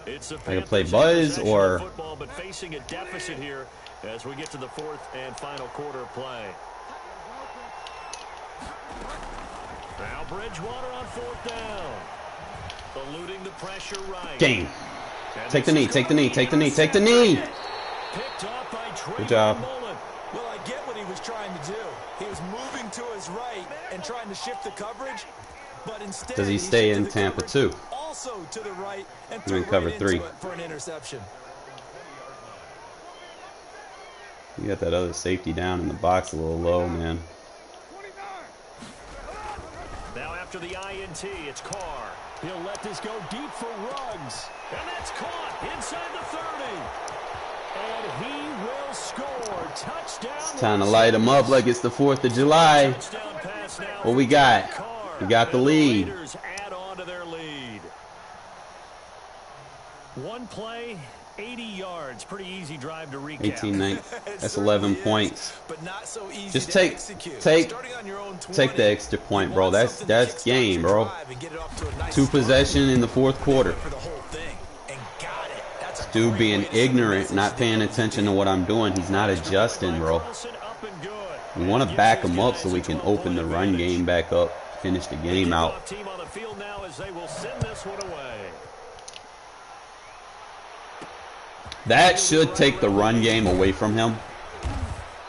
It's the I can play Panthers Buzz in possession or of football, but facing a deficit here as we get to the 4th and final quarter of play. Now Bridgewater on 4th down. Eluding the pressure right. game. And Take the this knee, is take the knee, going take the knee, inside. take the knee. Picked off by Trayvon Good job. Mullen. Well, I get what he was trying to do. He was moving to his right and trying to shift the coverage, but instead Does he stay shifted in the Tampa coverage too? Also to the right and He's threw in right cover into 3. it for an interception. You got that other safety down in the box a little low, man. 29. Now after the INT, it's Carr. He'll let this go deep for Ruggs. And that's caught inside the 30. And he will score. Touchdown. It's time to light him up like it's the 4th of July. Touchdown pass now What we for got? Carr. We got the And lead. Raiders add on to their lead. One play, 80 yards. Pretty easy drive to recap. 18-9. It That's certainly 11 is, points. but not so easy Just to take execute. take Starting on your own 20, take the extra point, you bro. want That's something to kickstart game, your bro. drive and get it off to a nice 2 start. possession in the 4th quarter. For the whole thing and got it. That's a Dude great being way to send a ignorant, message not to paying the attention to what I'm doing. He's not adjusting, bro. Carlson up and good. We want to Gives back his him up guys so a we can 12-point open the run advantage. game back up, finish the game out. Kickoff team on the field now as they will send this one away. That should take the run game away from him.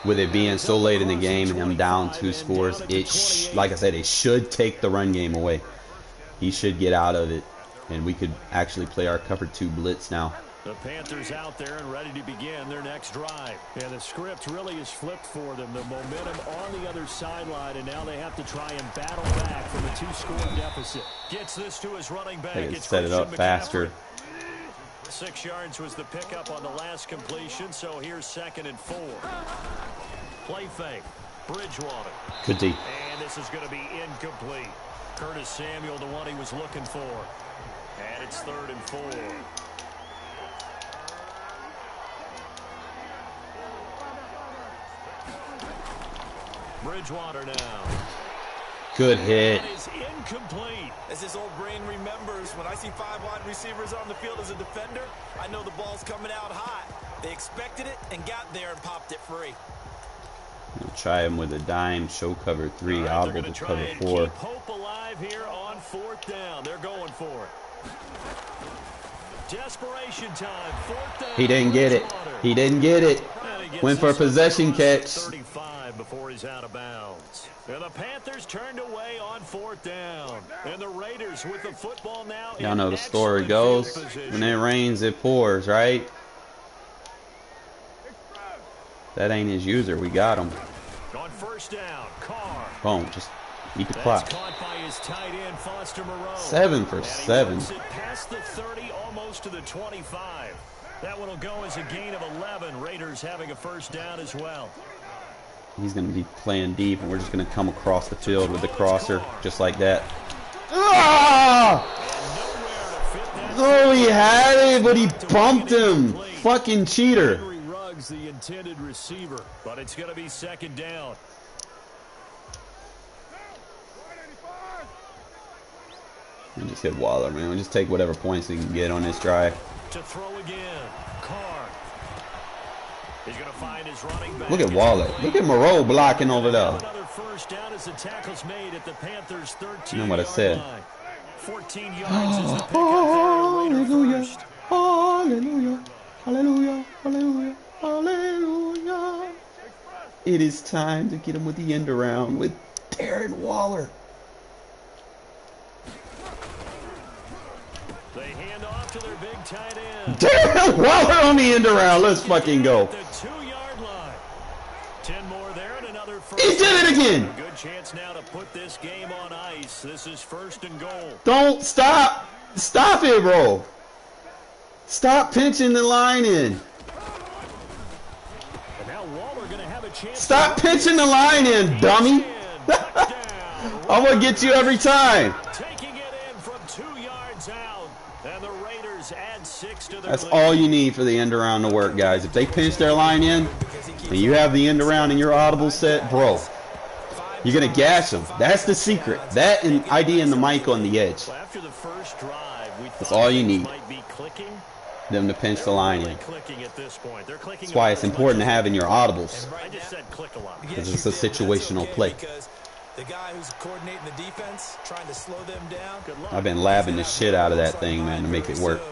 With it being so late in the game and him down 2 scores, like I said, it should take the run game away. He should get out of it, and we could actually play our cover 2 blitz now. The Panthers out there and ready to begin their next drive. And the script really is flipped for them. The momentum on the other sideline, and now they have to try and battle back from a 2-score deficit. Gets this to his running back. They can It's set it up Christian faster. McCaffrey. 6 yards was the pickup on the last completion, so here's 2nd and 4. Play fake. Bridgewater. Could be. And this is going to be incomplete. Curtis Samuel, the one he was looking for. And it's 3rd and 4. Bridgewater now. Good hit. That is incomplete. As his old brain remembers, when I see 5 wide receivers on the field as a defender, I know the ball's coming out hot. They expected it and got there and popped it free. We'll try him with a dime, show cover 3, All right, they're audible gonna to try cover and 4. keep hope alive here on 4th down. They're going for it. Desperation time. 4th down. He didn't get it. Bridgewater. He didn't get it. And he gets Went for a this one possession across the catch. 35 before he's out of bounds. And the Panthers turned away on 4th down. And the Raiders with the football now. Y'all in know the story excellent goes. field position. When it rains, it pours, right? That ain't his user. We got him. On 1st down, Carr. Boom. Just eat the That's clock. caught by his tight end, Foster Moreau. 7 for And he 7. runs it past the 30, almost to the 25. That one will go as a gain of 11. Raiders having a 1st down as well. He's going to be playing deep, and we're just going to come across the field with the crosser, just like that. Ah! And nowhere to fit that. Oh, he had it, but he bumped him. Fucking cheater. Henry Ruggs, the intended receiver, but it's going to be 2nd down. We just hit Waller, man. We just take whatever points we can get on this drive. To throw again, Carr. He's going to find his running back. Look at Waller. Look at Moreau blocking over there. Another 1st down as the tackle's made at the Panthers' 13 You know what I said. line. 14 yards is the pickup there. Raider Hallelujah. first. Hallelujah. Hallelujah. Hallelujah. Hallelujah. It is time to get him with the end around with Darren Waller. They hand off to their big tight end. Darren Waller on the end around. Let's fucking go. The 2-yard line. 10 more there and another 1st. He did it again. Good chance now to put this game on ice. This is 1st and goal. Don't stop. Stop it, bro. Stop pinching the line in. And now Waller going to have a chance. Stop pinching the line in, dummy. I'm going to get you every time. Taking it in from 2 yards out. And the Raiders add 6 to their That's lead. all you need for the end around to work, guys. If they pinch their line in and you have the end around in your audible set, bro, you're going to gash them. That's the secret. That and ID and the mic on the edge. Well, after the first drive, we That's thought all you things need. might be clicking. Them to pinch the line in. Clicking at this point. They're clicking. That's why it's important to have in your audibles. I just said click a lot. Because it's a situational play. Because the guy who's coordinating the defense, trying to slow them down. Good luck. I've been labbing the shit out of that thing, man, to make it work.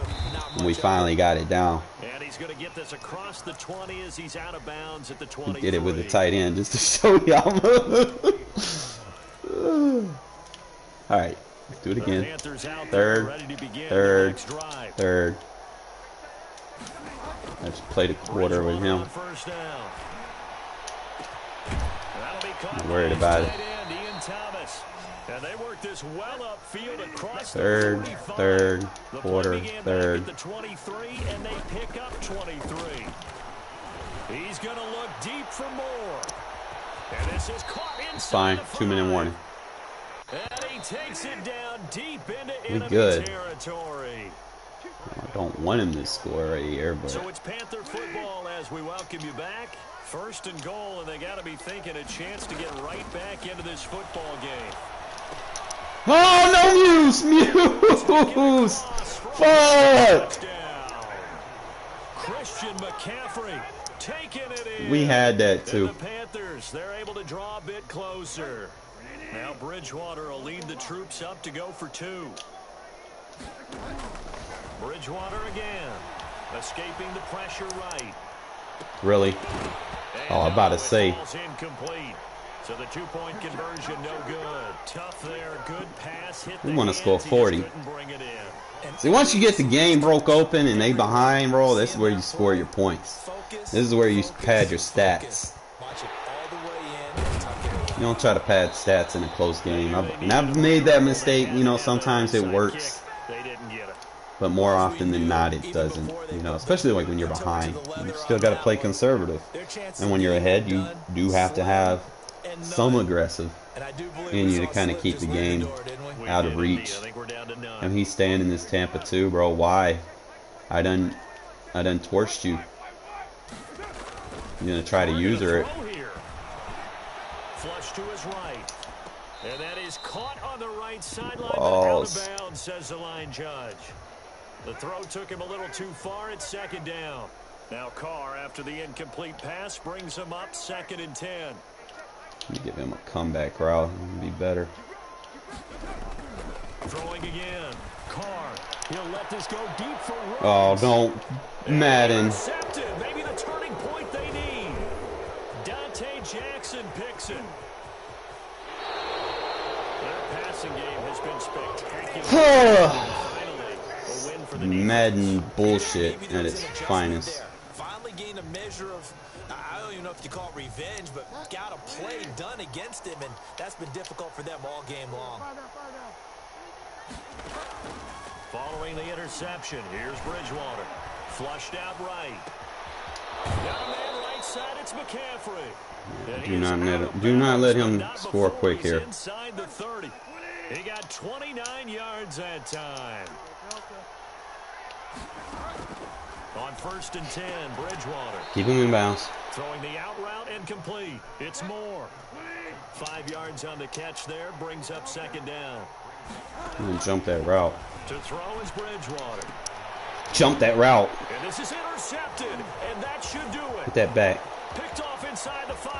And we finally got it down. And he's going to get this across the 20 as he's out of bounds at the We 23. did it with the tight end just to show y'all. Alright, let's do it again. Panthers out Third, there, ready to begin third, the next drive. third. I just played a quarter with him. On first down. That'll be caught Not worried by about it. tight end, Ian Thomas. And they work this well upfield across Third, the 45. third, The quarter, play began third. back at the 23, and they pick up 23. He's going to look deep for more. And this is caught inside Fine, the 2-minute 5. warning. And he takes it down deep into We enemy good. territory. I don't want him to score right here, but So it's Panther football as we welcome you back. 1st and goal, and they got to be thinking a chance to get right back into this football game. oh no, Muse! Fuck! Touchdown. Christian McCaffrey taking it in. We had that And too. the Panthers, they're able to draw a bit closer. Now Bridgewater will lead the troops up to go for 2. Bridgewater again, escaping the pressure right. Really? Oh, I'm about to say. Ball's incomplete. So the 2-point conversion no good. Tough there, good pass. Hit We the wanna hands, score he just 40. couldn't bring it in. See, once you get the game broke open and they behind, bro, this is where you score your points. This is where you pad your stats. Watch it all the way in and tuck it away. You don't try to pad stats in a close game. I've made that mistake. You know, sometimes it works, They didn't get it. but more often than not, it doesn't. You know, especially like when you're behind. You still got to play conservative. And when you're ahead, you do have to have some aggressive And I do believe in we you to saw kind of slip keep just the leave game door, didn't we? out We of did reach. indeed. I think we're down to 9. And he's staying in this Tampa too, bro. Why? I done torched you. You're gonna try to user it. Throw here. Flush to his right. And that is caught on the right sideline. but Oh, out of bounds, says the line judge. The throw took him a little too far at 2nd down. Now Carr, after the incomplete pass, brings him up 2nd and 10. Let me give him a comeback route. It'd be better. Throwing again. Carr. He'll let this go deep for Rooks. Oh, don't, Madden. Intercepted. Maybe the turning point they need. Dante Jackson picks it. Their passing game has been spectacular. Finally, a win for the Madden bullshit Maybe there at was its an adjustment finest. there. Finally gained a measure of, I don't even know if you call it revenge, but got a play done against him, and that's been difficult for them all game long. Following the interception, here's Bridgewater. Flushed out right. Got a man right side, it's McCaffrey. And he Do is not out let of him- do not let bounds, him but not score before quick he's here. Inside the 30. He got 29 yards that time. On 1st and 10, Bridgewater. Keep him in bounds. Throwing the out route and complete. It's Moore. 5 yards on the catch there, brings up 2nd down. I'm gonna jump that route. To throw is Bridgewater. Jump that route. And this is intercepted, and that should do it. Put that back. Picked off inside the 5.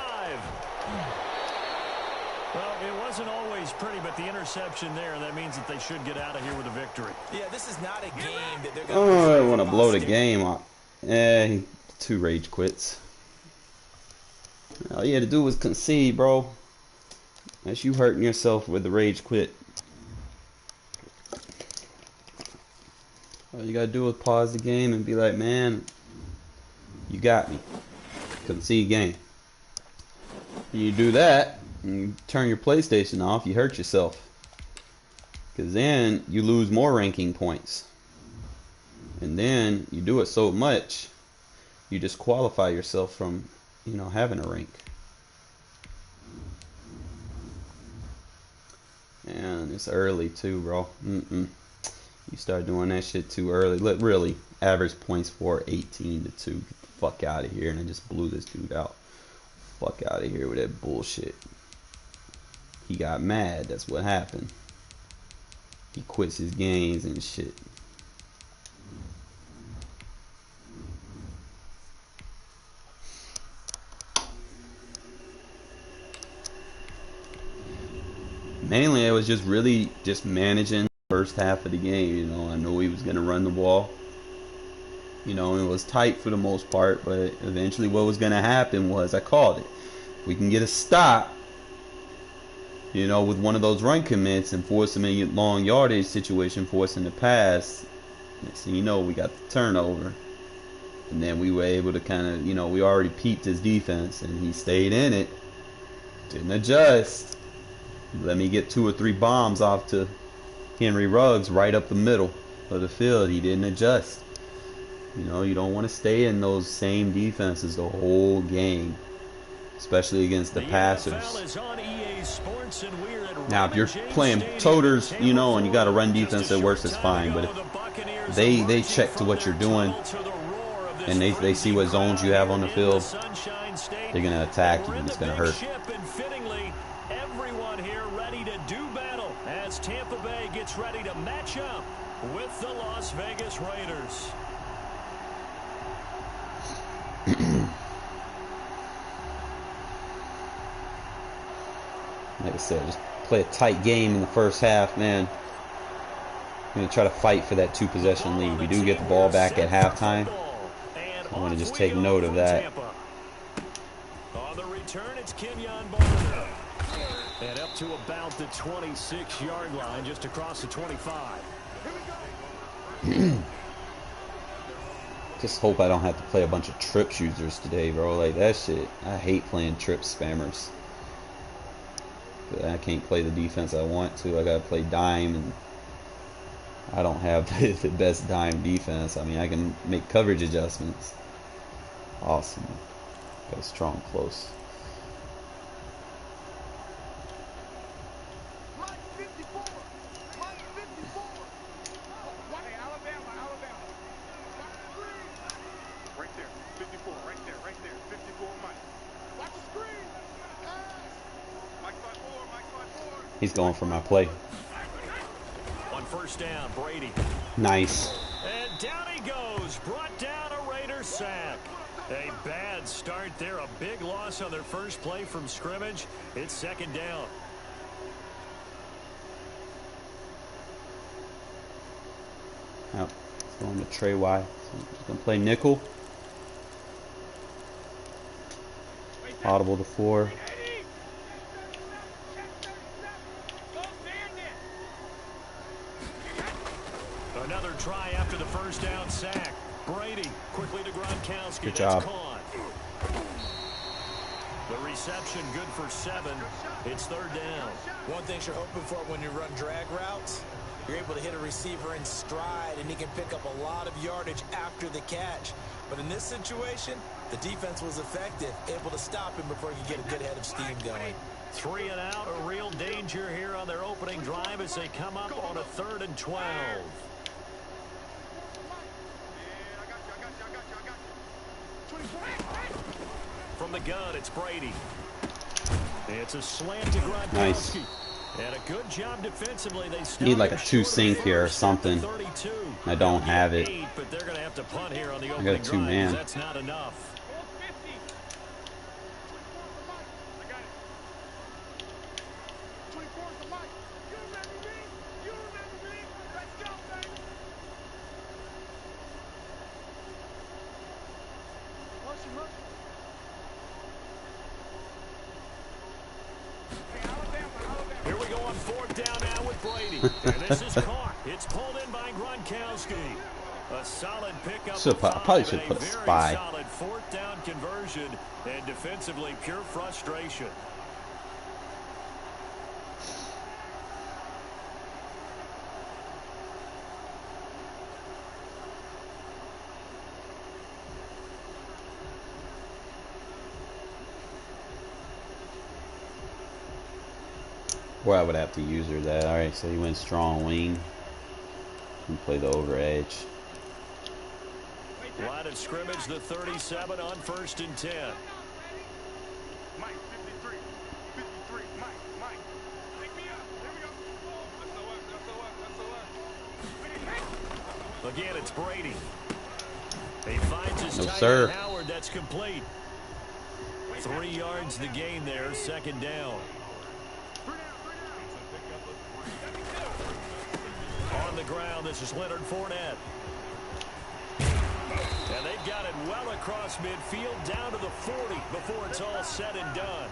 Well, it wasn't always pretty, but the interception there, that means that they should get out of here with a victory. Yeah, this is not a game that they're going Oh, I want to blow the game up. Eh, 2 rage quits. All you had to do was concede, bro. That's you hurting yourself with the rage quit. All you gotta do is pause the game and be like, man, you got me. Concede game. You do that, You turn your PlayStation off, you hurt yourself. Because then you lose more ranking points. And then you do it so much, you disqualify yourself from, you know, having a rank. And it's early too, bro. You start doing that shit too early. Really, average points for 18 to 2. Get the fuck out of here. And I just blew this dude out. Fuck out of here with that bullshit. He got mad. That's what happened. He quits his games and shit. Mainly, it was just really just managing the first half of the game. You know, I knew he was gonna run the ball. You know, it was tight for the most part, but eventually, what was gonna happen was I called it. We can get a stop, you know, with one of those run commits and force him in a long yardage situation, force him to pass. Next thing you know, we got the turnover, and then we were able to kind of, you know, we already peeped his defense, and he stayed in it, didn't adjust. Let me get 2 or 3 bombs off to Henry Ruggs right up the middle of the field. He didn't adjust. You know, you don't want to stay in those same defenses the whole game, especially against the passers. Now, if you're playing toters, you know, and you got a run defense that works, it's fine. But if they check to what you're doing and they see what zones you have on the field, they're going to attack you and it's going to hurt. As Tampa Bay gets ready to match up with the Las Vegas Raiders. Like I said, just play a tight game in the first half, man. I'm going to try to fight for that 2-possession lead. We do get the ball back at halftime. So I want to just take note of that. On the return, it's Kenyon Barner. And up to about the 26-yard line, just across the 25. Just hope I don't have to play a bunch of trips users today, bro. Like, that shit, I hate playing trip spammers. But I can't play the defense I want to. I gotta play dime, and I don't have the best dime defense. I mean, I can make coverage adjustments. Awesome. Got a strong close. He's going for my play. On first down, Brady. Nice. And down he goes. Brought down a Raider sack. A bad start there. A big loss on their first play from scrimmage. It's second down. Yep. Going to Trey Y. So he's going to play nickel. Audible to 4. Another try after the first down sack. Brady quickly to Gronkowski. Good job. The reception good for 7. It's third down. One thing you're hoping for when you run drag routes, you're able to hit a receiver in stride and he can pick up a lot of yardage after the catch. But in this situation, the defense was effective, able to stop him before he could get a good head of steam going. 3 and out, a real danger here on their opening drive as they come up on a 3rd and 12. From the gun, it's Brady. It's a slant to Gronkowski. Nice. And a good job defensively. They need like a 2 sync here or something. I don't have it. But they're going to have to punt here on the I got a 2-man. That's not enough. Here we go on 4th down now with Brady. And this is caught. It's pulled in by Gronkowski. A solid pickup. I probably should put a spy. Solid 4th down conversion, and defensively pure frustration. Boy, I would have to use her that. Alright, so he went strong wing. And play the over edge. Line of scrimmage, the 37 on 1st and 10. Mike, 53. 53. Mike. Pick me up. Here we go. That's Again, it's Brady. He finds his No, tight sir. end Howard. That's complete. 3 yards the gain there. 2nd down. On the ground, this is Leonard Fournette. And they've got it well across midfield down to the 40 before it's all said and done.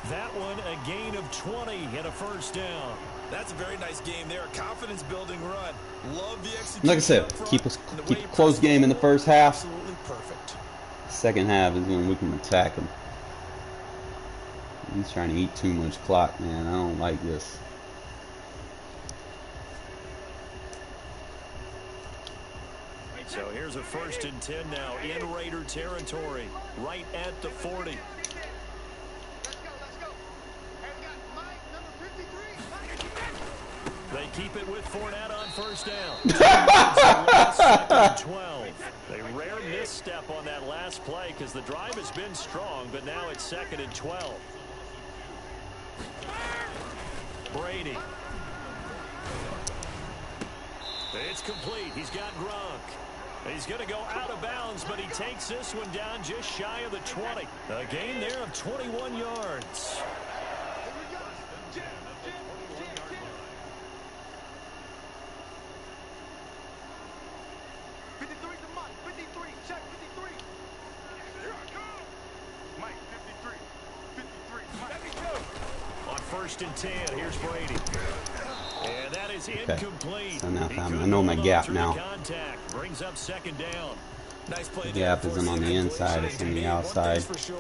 That one, a gain of 20 and a 1st down. That's a very nice game there. Confidence building run. Love the execution. Like I said, up front, keep and the a way he close pressed game in the first half. Absolutely perfect. Second half is when we can attack him. He's trying to eat too much clock, man. I don't like this. So here's a 1st and 10 now in Raider territory, right at the 40. Let's go. And we got Mike, number 53. They keep it with Fournette on 1st down. 2nd and 12. A rare misstep on that last play because the drive has been strong, but now it's 2nd and 12. Brady. It's complete. He's got Gronk. He's going to go out of bounds, but he takes this one down just shy of the 20. A gain there of 21 yards. Here we go. Jim. 53 to Mike. 53. Check 53. Here I come. Mike, 53. 53. Mike. Let me go. On 1st and 10, here's Brady. And that is incomplete. So now He I couldn't know my hold on gap through now. the contact. Brings up 2nd down. Nice play The there. gap isn't on the inside, it's on the outside. For sure.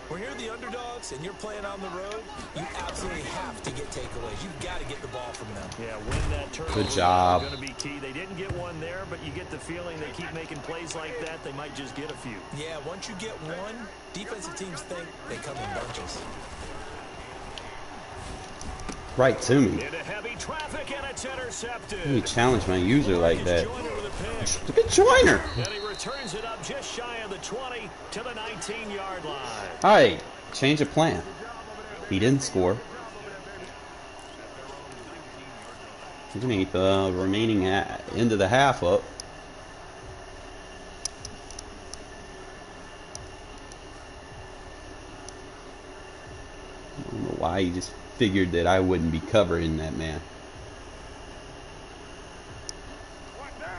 When you're the underdogs and you're playing on the road, you absolutely have to get takeaways. You've got to get the ball from them. Yeah, win that turnover. Good job. Going to be key. They didn't get one there, but you get the feeling they keep making plays like that, they might just get a few. Yeah, once you get one, defensive teams think they come in bunches. Right to me. Into heavy traffic, and it's intercepted. Let me challenge my user like that. Joyner with a pick. Look at Joyner. And he returns it up just shy of the 20 to the 19-yard line. All right, change of plan. He didn't score. He's gonna eat the remaining end of the half up. I don't know why he just figured that I wouldn't be covering that man.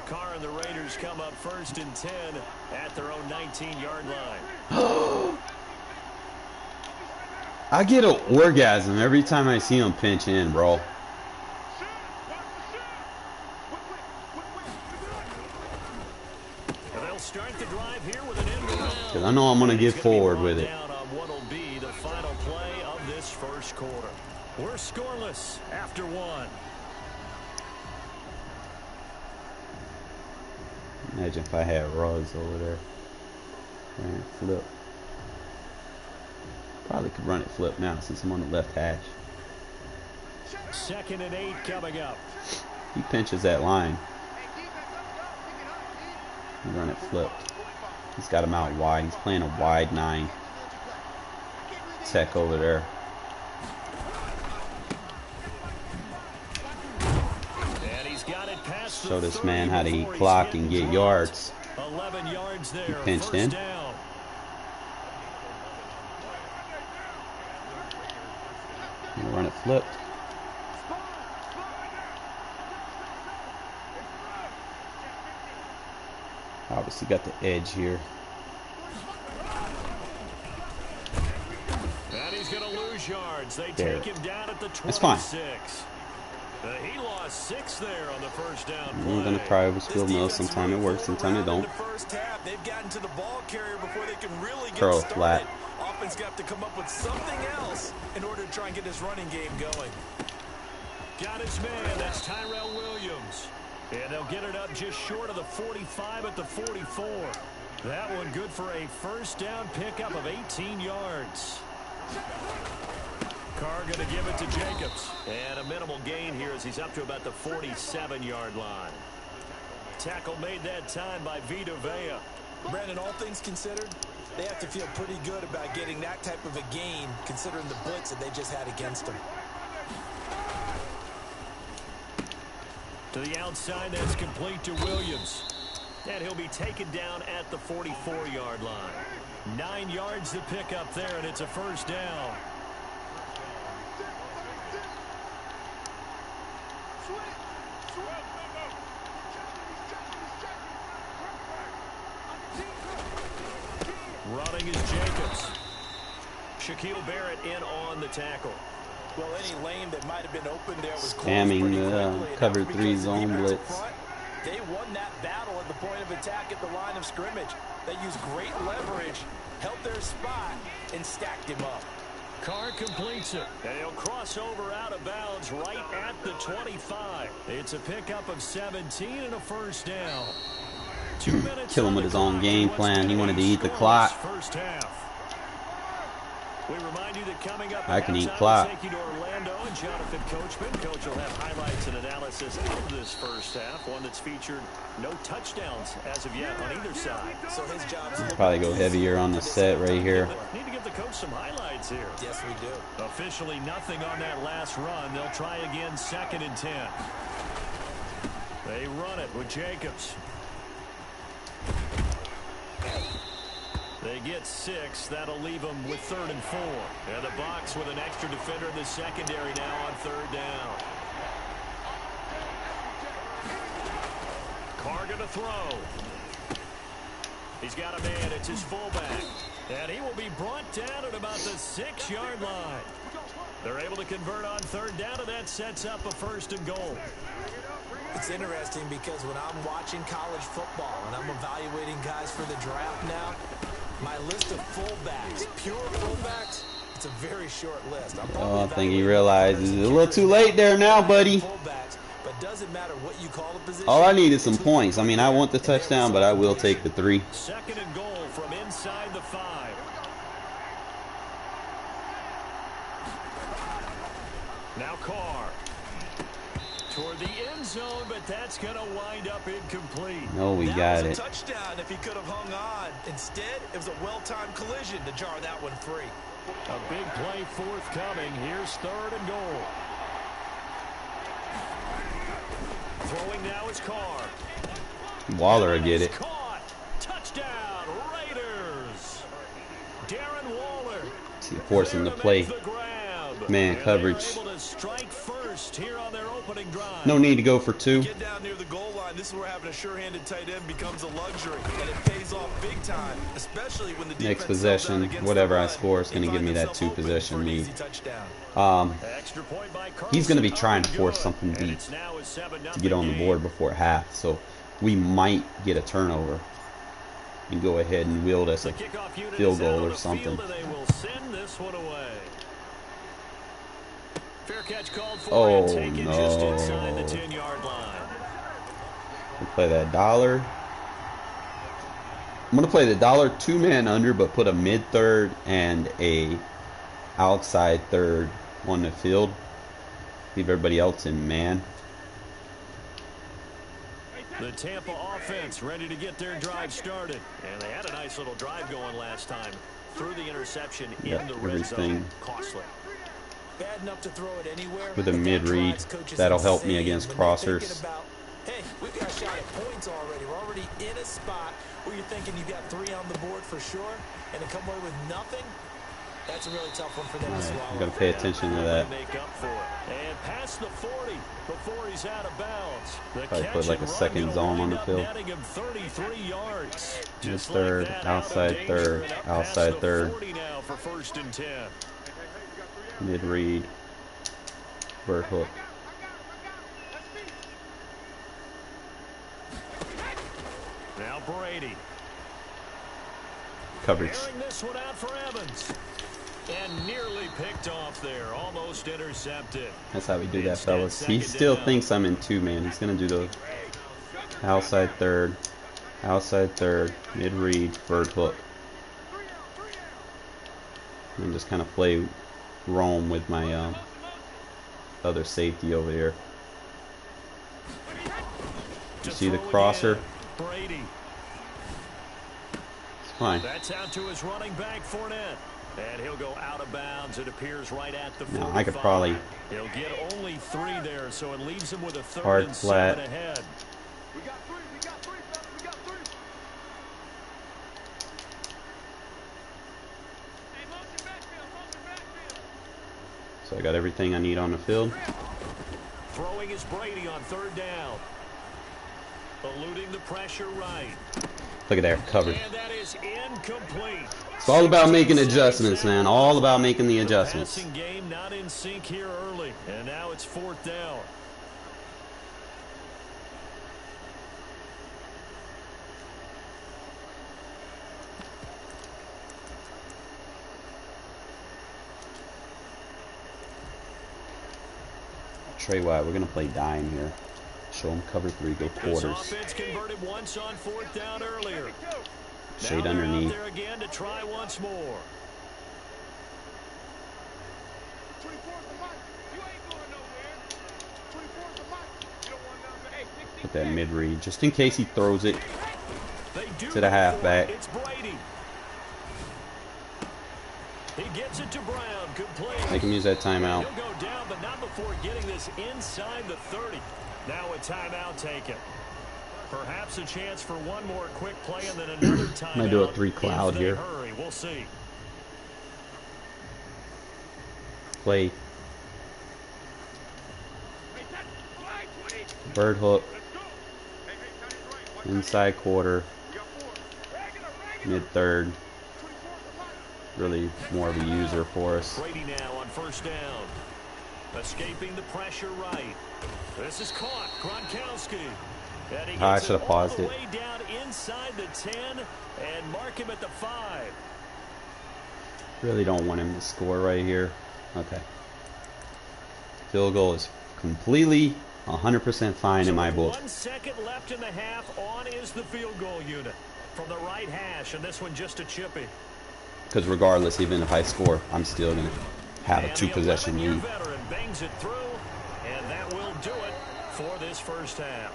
Carr and the Raiders come up 1st and 10 at their own 19-yard line. I get an orgasm every time I see him pinch in, bro. They'll start the drive here with an end around. Because I know I'm going to get forward with it. Down on what'll be the final play of this 1st quarter. We're scoreless after 1. Imagine if I had Ruggs over there. And flip. Probably could run it flip now since I'm on the left hash. 2nd and 8 coming up. He pinches that line. You run it flipped. He's got him out wide. He's playing a wide 9. Tech over there. And he's got it past Show the this 30 man how to eat before he's clock hit and get dropped. yards. 11 yards there. He pinched 1st in. down. Run it flipped. Obviously got the edge here. And he's going to lose yards. They There. take him down at the 26. That's fine. He lost 6 there on the 1st down I'm play. gonna try over skill mode. Sometimes it works, sometimes it don't. In the first half, they've gotten to the ball carrier before they can really get Curl started. flat. Offense got to come up with something else in order to try and get this running game going. Got his man. That's Tyrell Williams. And they'll get it up just short of the 45 at the 44. That one good for a 1st down pickup of 18 yards. Carr going to give it to Jacobs. And a minimal gain here as he's up to about the 47-yard line. Tackle made that time by Vita Vea. Brandon, all things considered, they have to feel pretty good about getting that type of a gain considering the blitz that they just had against them. To the outside, that's complete to Williams. And he'll be taken down at the 44-yard line. 9 yards to pick up there, and it's a first down. Running is Jacobs. Shaquille Barrett in on the tackle. Well, any lane that might have been open there was Spamming the cover 3 zone blitz. They won that battle at the point of attack at the line of scrimmage. They used great leverage, held their spot, and stacked him up. Carr completes it, and he'll cross over out of bounds right at the 25. It's a pickup of 17 and a first down. 2 minutes. Kill him with his own game plan. He wanted to eat the clock. First half. We remind you that coming up, I can eat clock. Take you to Orlando and Jonathan Coachman. Coach will have highlights and analysis of this first half, one that's featured no touchdowns as of yet on either side. So his job's Probably go heavier on the set right here. Need to give the coach some highlights here. Yes, we do. Officially nothing on that last run. They'll try again, 2nd and 10. They run it with Jacobs. They get 6. That'll leave them with 3rd and 4. And the box with an extra defender in the secondary now on 3rd down. Carr gonna throw. He's got a man. It's his fullback. And he will be brought down at about the 6-yard line. They're able to convert on 3rd down, and that sets up a 1st and goal. It's interesting because when I'm watching college football and I'm evaluating guys for the draft now, my list of fullbacks, pure fullbacks, it's a very short list. Oh, I think he realizes it's a little too late there now, buddy. But doesn't matter what you call the position. All I need is some points. I mean, I want the touchdown, but I will take the 3. 2nd and goal from inside the 5. Now Carr. Toward the end zone, but that's going to wind up incomplete. No, we got it. That was a touchdown if he could have hung on. Instead, it was a well-timed collision to jar that one free. A big play forthcoming. Here's 3rd and goal. Throwing now is Carr. Waller will get it. Caught. Touchdown, Raiders. Darren Waller. See, force him to play man coverage. No need to go for 2. Get down near the goal line. This is where having a sure-handed tight end becomes a luxury, and it pays off big time, especially when the Next possession, whatever I score is going to give me that 2 possession lead. He's going to be trying to force something deep to get on the board before half, so we might get a turnover and go ahead and wield us a field goal or something. Fair catch called for Oh, and taken no. just inside the 10-yard line. We play that dollar. I'm going to play the dollar 2-man under, but put a mid-third and a outside third on the field. Leave everybody else in man. The Tampa offense ready to get their drive started. And they had a nice little drive going last time. Threw the interception in the red zone. Costly. Bad enough to throw it anywhere. With a mid-read, that'll help me against crossers. Hey, we've got a shot at points already. We're already in a spot where you're thinking you've got 3 on the board for sure, and to come away with nothing, that's a really tough one for them to swallow. I've got to pay attention to that. Make up for it. And past the 40 before he's out of bounds. Probably put like a second zone on the field. 33 yards. Just third, outside third, outside third. Now for 1st and 10. Mid-read, vert hook. Now Brady. Coverage. Airing this one out for Evans. And nearly picked off there. Almost intercepted. That's how we do that, fellas. He still thinks I'm in 2-man. He's going to do the outside third, mid-read, vert hook. And just kind of play roam with my other safety over here. You see the crosser? Brady. It's fine. That's out to his running back, Fournette. And he'll go out of bounds. It appears right at the 45. No, I could probably. He'll get only 3 there, so it leaves him with a 3rd Hard and flat. 7 ahead. We got 3. We got 3, fellas. We got 3. Hey, motion backfield. Motion backfield. So I got everything I need on the field. Throwing is Brady on 3rd down. Eluding the pressure right. Look at there, covered. And that is incomplete. It's all about making adjustments, man. All about making the adjustments. Passing game not in sync here early, and now it's 4th down. Trey White, we're gonna play dime here. Show him cover 3, go This quarters. offense converted once on 4th down earlier. Shade Now they're underneath. out there again to try once more. 24's the mic. You ain't going nowhere. 24's the mic. You don't want nothing. Hey, 16. Put that mid read, just in case he throws it. They do To the halfback. It's Brady. He gets it to Brown. Complete. Make him use that timeout. He'll go down, but not before getting this inside the 30. Now a timeout taken. Perhaps a chance for one more quick play and then another timeout. Might do a 3 cloud if they here. Hurry. We'll see. Play Hey, that's flag 20. bird hook, Let's go. Hey, Sonny's right. Watch out. inside quarter, We got 4. Regular. mid third. 24's the mic. Really more of a user for us. Brady now on 1st down. Escaping the pressure right. This is caught. Gronkowski. And he I gets should have paused all it. the way down inside the 10 and mark him at the 5. Really don't want him to score right here. Okay. Field goal is completely 100% fine in my book. 1 second left in the half. On is the field goal unit from the right hash, and this one just a chippy. Because regardless, even if I score, I'm still going to have a And 2-possession the 11-year lead. veteran bangs it through, and that will do it for this first half.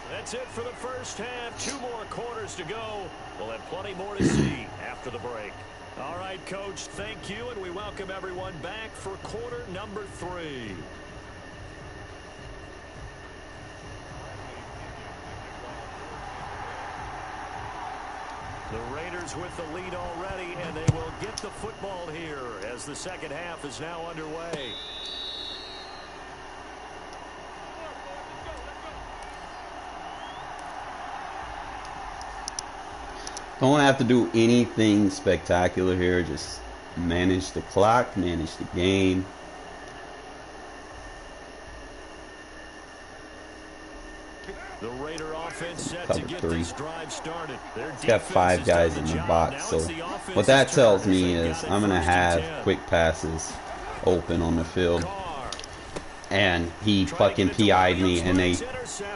That's it for the first half. 2 more quarters to go. We'll have plenty more to see after the break. All right, Coach, thank you, and we welcome everyone back for quarter number 3. The Raiders with the lead already, and they will get the football here as the second half is now underway. Don't have to do anything spectacular here. Just manage the clock, manage the game. The Raider offense set Cover to get 3. this drive started. It's got 5 guys in the box, so what that tells me is I'm gonna have quick passes open on the field. And he fucking PI'd me, and they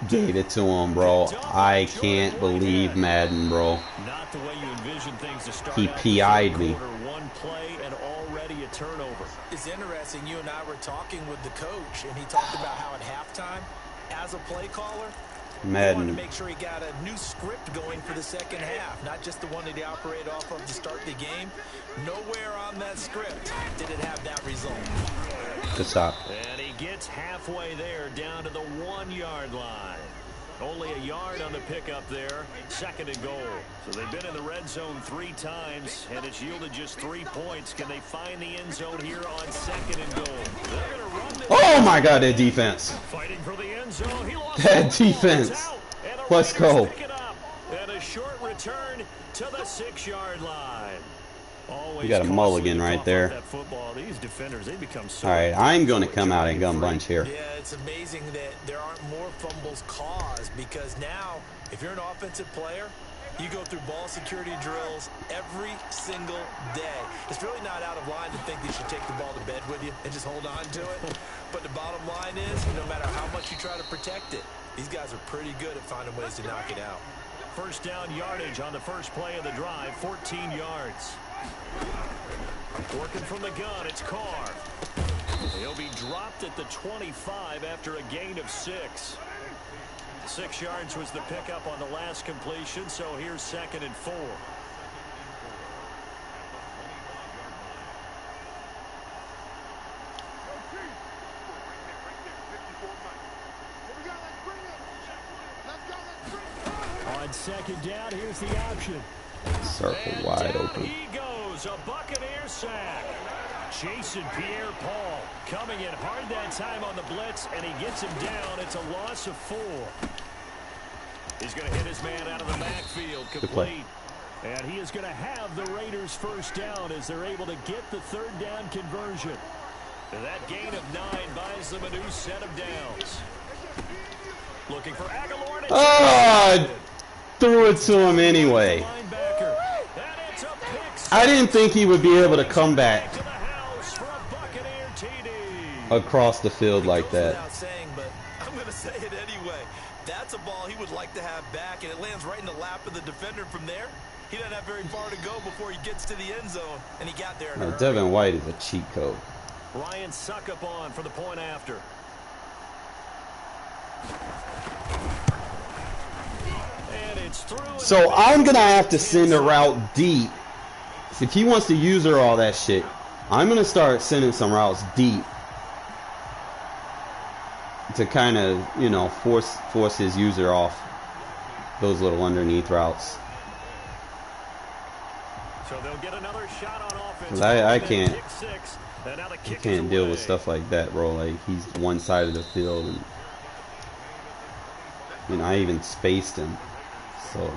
gave it to him, bro. I can't believe Madden, bro. Not the way you envision things to start. He out PI'd the me. quarter. One play and already a turnover. It's interesting. You and I were talking with the coach, and he talked about how at halftime, as a play caller, he wanted to Madden. make sure he got a new script going for the second half, not just the one that he operated off of to start the game. Nowhere on that script did it have that result. Good stop. And he gets halfway there, down to the 1-yard line. Only a yard on the pickup there. 2nd and goal. So they've been in the red zone 3 times, and it's yielded just 3 points. Can they find the end zone here on 2nd and goal? They're going to run this. Oh my God, that defense. Fighting for the end zone. He lost That the ball. defense. It's out. And the Let's Raiders go. pick it up. And a short return to the 6-yard line. Always You got a costly mulligan to right cough there. up that football. These defenders, they become so. All right, I'm going to come out and gun bunch here. Yeah, it's amazing that there aren't more fumbles caused because now, if you're an offensive player, you go through ball security drills every single day. It's really not out of line to think that you should take the ball to bed with you and just hold on to it. But the bottom line is, no matter how much you try to protect it, these guys are pretty good at finding ways to knock it out. First down yardage on the first play of the drive, 14 yards. Working from the gun, it's Carr. He'll be dropped at the 25 after a gain of 6. 6 yards was the pickup on the last completion, so here's 2nd and 4. On 2nd down, here's the option. Circle wide open. He goes, a Buccaneer sack. Jason Pierre-Paul coming in hard that time on the blitz, and he gets him down. It's a loss of 4. He's going to hit his man out of the backfield, complete. And he is going to have the Raiders first down as they're able to get the 3rd down conversion. And that gain of 9 buys them a new set of downs. Looking for Aguilar. Oh, threw it to him anyway. I didn't think he would be able to come back across the field like that. Without saying, but I'm going to say it anyway. That's a ball he would like to have back, and it lands right in the lap of the defender. From there, he doesn't have very far to go before he gets to the end zone, and he got there. Now, Devin White is a cheat code. Ryan Suckup on for the point after. And it's through. So I'm going to have to send a route deep. If he wants to use her all that shit, I'm going to start sending some routes deep to kind of, you know, force his user off those little underneath routes. So they'll get another shot on offense. I can't deal with stuff like that, bro. Like, he's one side of the field, and you know, I even spaced him. So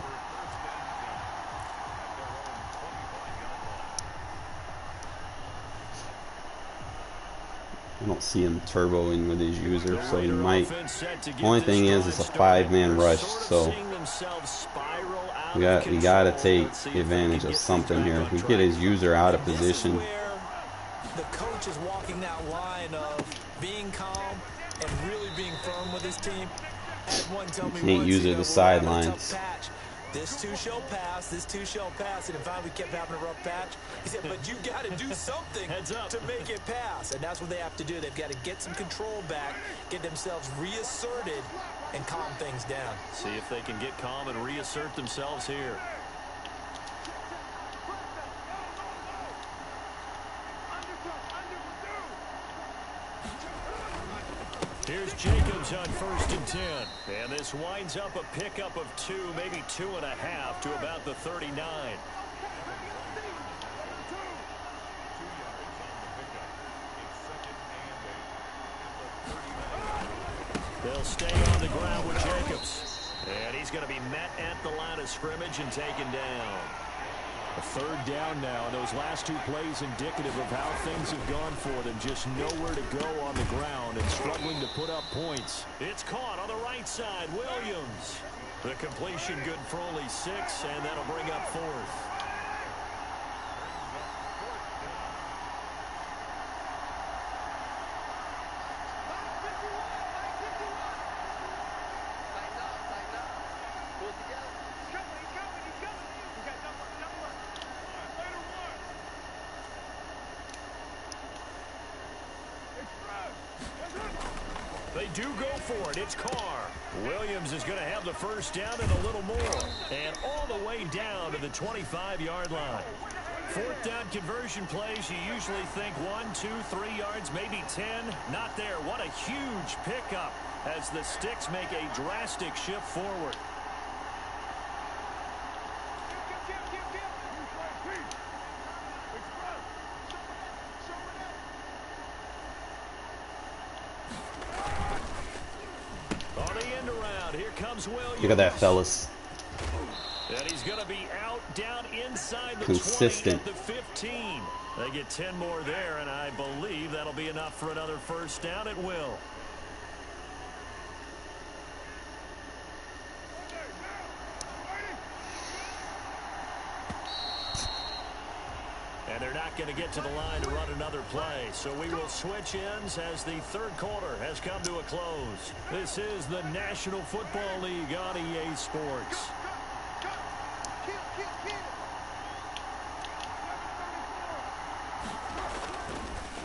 I don't see him turboing with his user, so he might. Only thing is, it's a 5-man rush, so we gotta take advantage of something here. If we get his user out of position, the coach is walking that line of being calm and really being firm with his team. Can't use it the sidelines. This too shall pass, this too shall pass. And finally we kept having a rough patch. He said, but you got to do something to make it pass. And that's what they have to do. They've got to get some control back, get themselves reasserted, and calm things down. See if they can get calm and reassert themselves here. Here's Jacobs on 1st and 10. And this winds up a pickup of 2, maybe 2.5 to about the 39. They'll stay on the ground with Jacobs. And he's going to be met at the line of scrimmage and taken down. A 3rd down now, and those last 2 plays indicative of how things have gone for them. Just nowhere to go on the ground and struggling to put up points. It's caught on the right side, Williams. The completion good for only 6, and that'll bring up 4th. They do go for it. It's Carr. Williams is going to have the first down and a little more. And all the way down to the 25-yard line. 4th down conversion plays, you usually think 1, 2, 3 yards, maybe 10. Not there. What a huge pickup as the Sticks make a drastic shift forward. Look at that, fellas. And he's going to be out down inside the consistent. 20 at the 15. They get 10 more there, and I believe that'll be enough for another first down. It will. And they're not going to get to the line to run another play. So we will switch ends as the 3rd quarter has come to a close. This is the National Football League on EA Sports.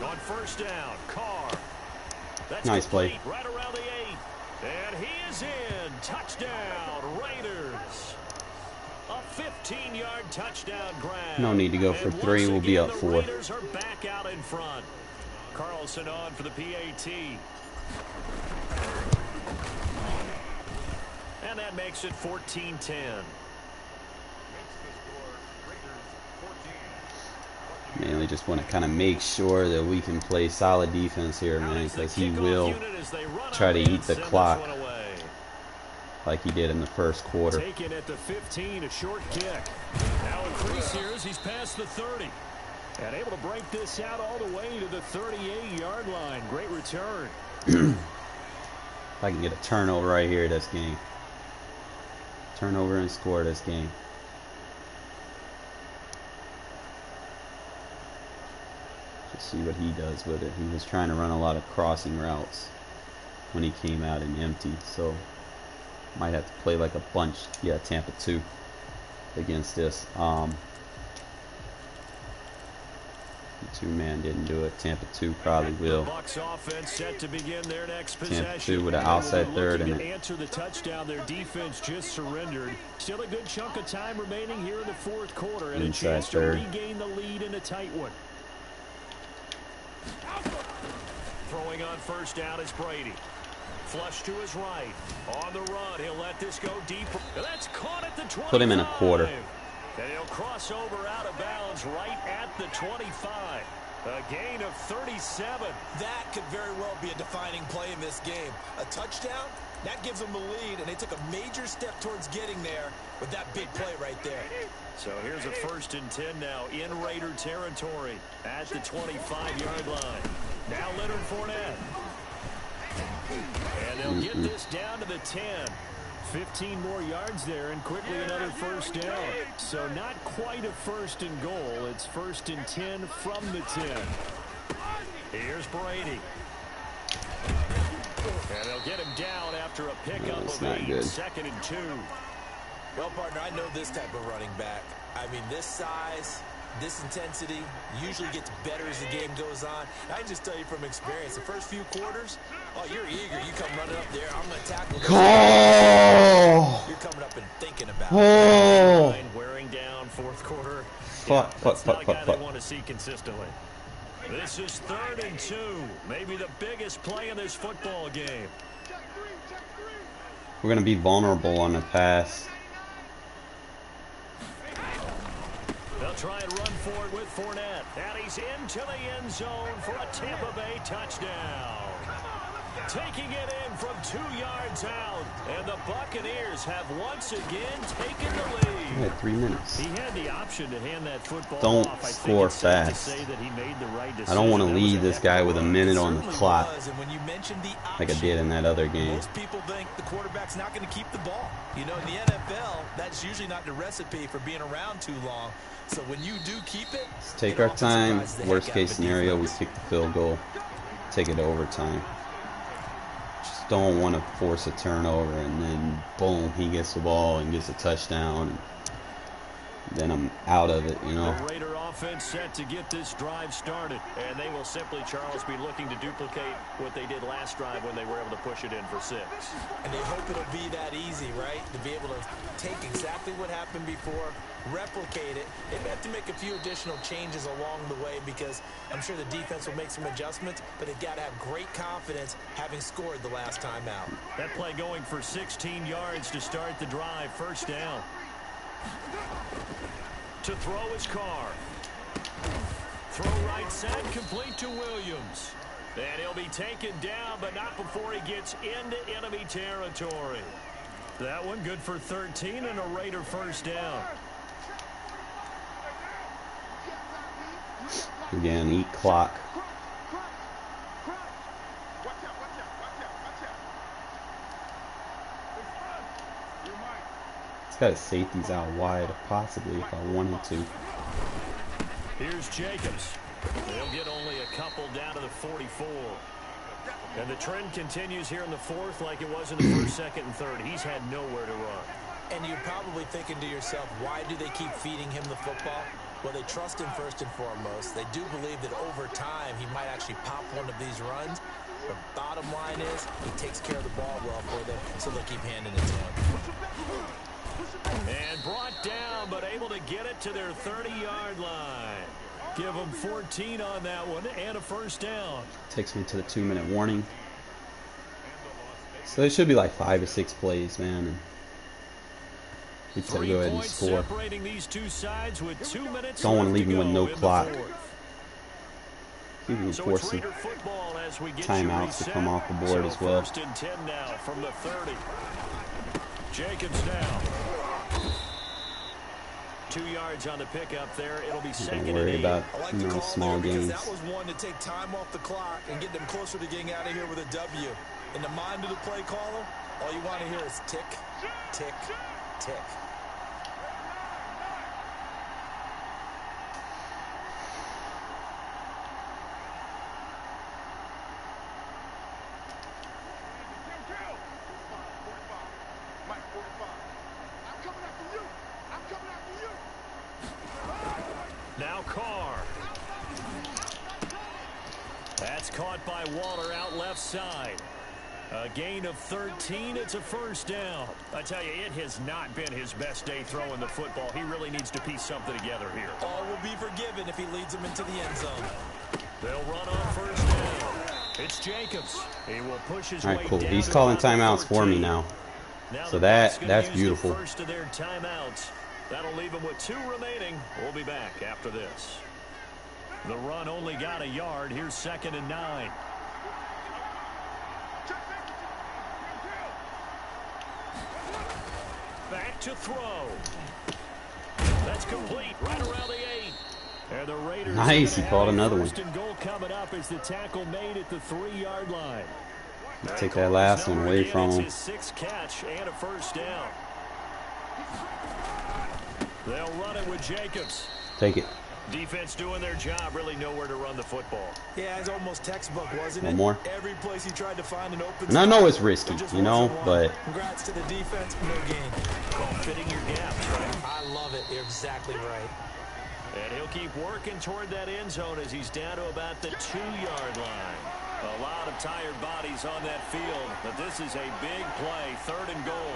On first down, Carr. That's Nice play. right around the 8. And he is in. Touchdown, Raiders. A 15-yard touchdown grab. No need to go for 3. We'll be up 4. The Raiders are back out in front. Carlson on for the PAT. And that makes it 14-10. Man, we just want to kind of make sure that we can play solid defense here, man, because he will try to eat the clock like he did in the first quarter. Taken at the 15, a short kick. Now increase here as he's past the 30. And able to break this out all the way to the 38-yard line. Great return. If I can get a turnover right here this game. Turnover and score this game. Just see what he does with it. He was trying to run a lot of crossing routes when he came out in empty. So might have to play like a bunch. Yeah, Tampa 2 against this. Two-man didn't do it. Tampa 2 probably will. Bucs offense set to begin their next possession. Tampa 2 with an outside third and answer the touchdown. Their defense just surrendered. Still a good chunk of time remaining here in the fourth quarter, and a chance to regain the lead in a tight one. Throwing on first down is Brady. Flush to his right. On the run, he'll let this go deep. That's caught at the 25. Put him in a quarter. And he'll cross over out of bounds right at the 25. A gain of 37. That could very well be a defining play in this game. A touchdown, that gives them the lead, and they took a major step towards getting there with that big play right there. So here's a 1st and 10 now in Raider territory at the 25-yard line. Now Leonard Fournette. And they'll get this down to the 10. 15 more yards there, and quickly another first down. So not quite a 1st and goal. It's 1st and 10 from the 10. Here's Brady. And they'll get him down after a pickup of 8. 2nd and 2. Well, partner, I know this type of running back. I mean, this size, this intensity usually gets better as the game goes on. I can just tell you from experience, the first few quarters, oh, you're eager. You come running up there. I'm going to tackle this. Oh! You're coming up and thinking about it. Wearing down fourth quarter. That's not a guy they want to see consistently. This is 3rd and 2. Maybe the biggest play in this football game. We're going to be vulnerable on the pass. They'll try and run forward with Fournette. And he's into the end zone for a Tampa Bay touchdown. Taking it in from 2 yards out. And the Buccaneers have once again taken the lead. He had 3 minutes. He had the option to hand that football Don't off. score fast. I don't want to lead this guy with a minute on the clock like I did in that other game. Most people think the quarterback's not going to keep the ball. You know, in the NFL, that's usually not the recipe for being around too long. So when you do keep it, let's take our time. Worst case scenario, we kick the field goal, take it to overtime. Just don't want to force a turnover and then boom, he gets the ball and gets a touchdown. And then I'm out of it, you know. The Raider offense set to get this drive started, and they will simply, Charles, be looking to duplicate what they did last drive when they were able to push it in for 6. And they hope it'll be that easy, right? To be able to take exactly what happened before, replicate it. They may have to make a few additional changes along the way because I'm sure the defense will make some adjustments, but they've got to have great confidence having scored the last time out. That play going for 16 yards to start the drive. First down. To throw is Carr. Throw right side, complete to Williams. And he'll be taken down, but not before he gets into enemy territory. That one good for 13 and a Raider first down. Again, eat clock. It's got his safeties out wide, possibly, if I wanted to. Here's Jacobs. They'll get only a couple down to the 44. And the trend continues here in the 4th like it was in the 1st, 2nd, and 3rd. He's had nowhere to run. And you're probably thinking to yourself, why do they keep feeding him the football? Well, they trust him first and foremost. They do believe that over time he might actually pop one of these runs. The bottom line is he takes care of the ball well for them, so they'll keep handing it to him. And brought down, but able to get it to their 30-yard line. Give them 14 on that one and a first down. Takes me to the 2-minute warning. So it should be like 5 or 6 plays, man. And we can go ahead and score. These two sides with 2 minutes Don't want to leave him with no in the clock. fourth. You can force some timeouts to come off the board as well. First and 10 now from the 30. Jacobs now. 2 yards on the pickup there. It'll be second and 8. Don't worry about small games. That was one to take time off the clock and get them closer to getting out of here with a W. In the mind of the play caller, all you want to hear is tick, tick, tick. Now Carr. That's caught by Waller out left side. A gain of 13. It's a first down. I tell you, it has not been his best day throwing the football. He really needs to piece something together here. All will be forgiven if he leads them into the end zone. They'll run on first down. It's Jacobs. He will push his All right, way cool. down. He's calling timeouts for me now. So that's beautiful. First of their timeouts. That'll leave them with 2 remaining. We'll be back after this. The run only got a yard. Here's second and 9. Back to throw. That's complete right around the 8. And the Raiders nice, he called another one. First and goal coming up as the tackle made at the 3-yard line. Take that last one away from him. His 6th catch and a first down. They'll run it with Jacobs. Take it. Defense doing their job, really nowhere to run the football. Yeah, it's almost textbook, wasn't it? One more. Every place he tried to find an open And I know it's risky, you know, but congrats to the defense, no gain. Fitting your gaps, right? I love it. You're exactly right. And he'll keep working toward that end zone as he's down to about the 2-yard line. A lot of tired bodies on that field, but this is a big play, 3rd and goal.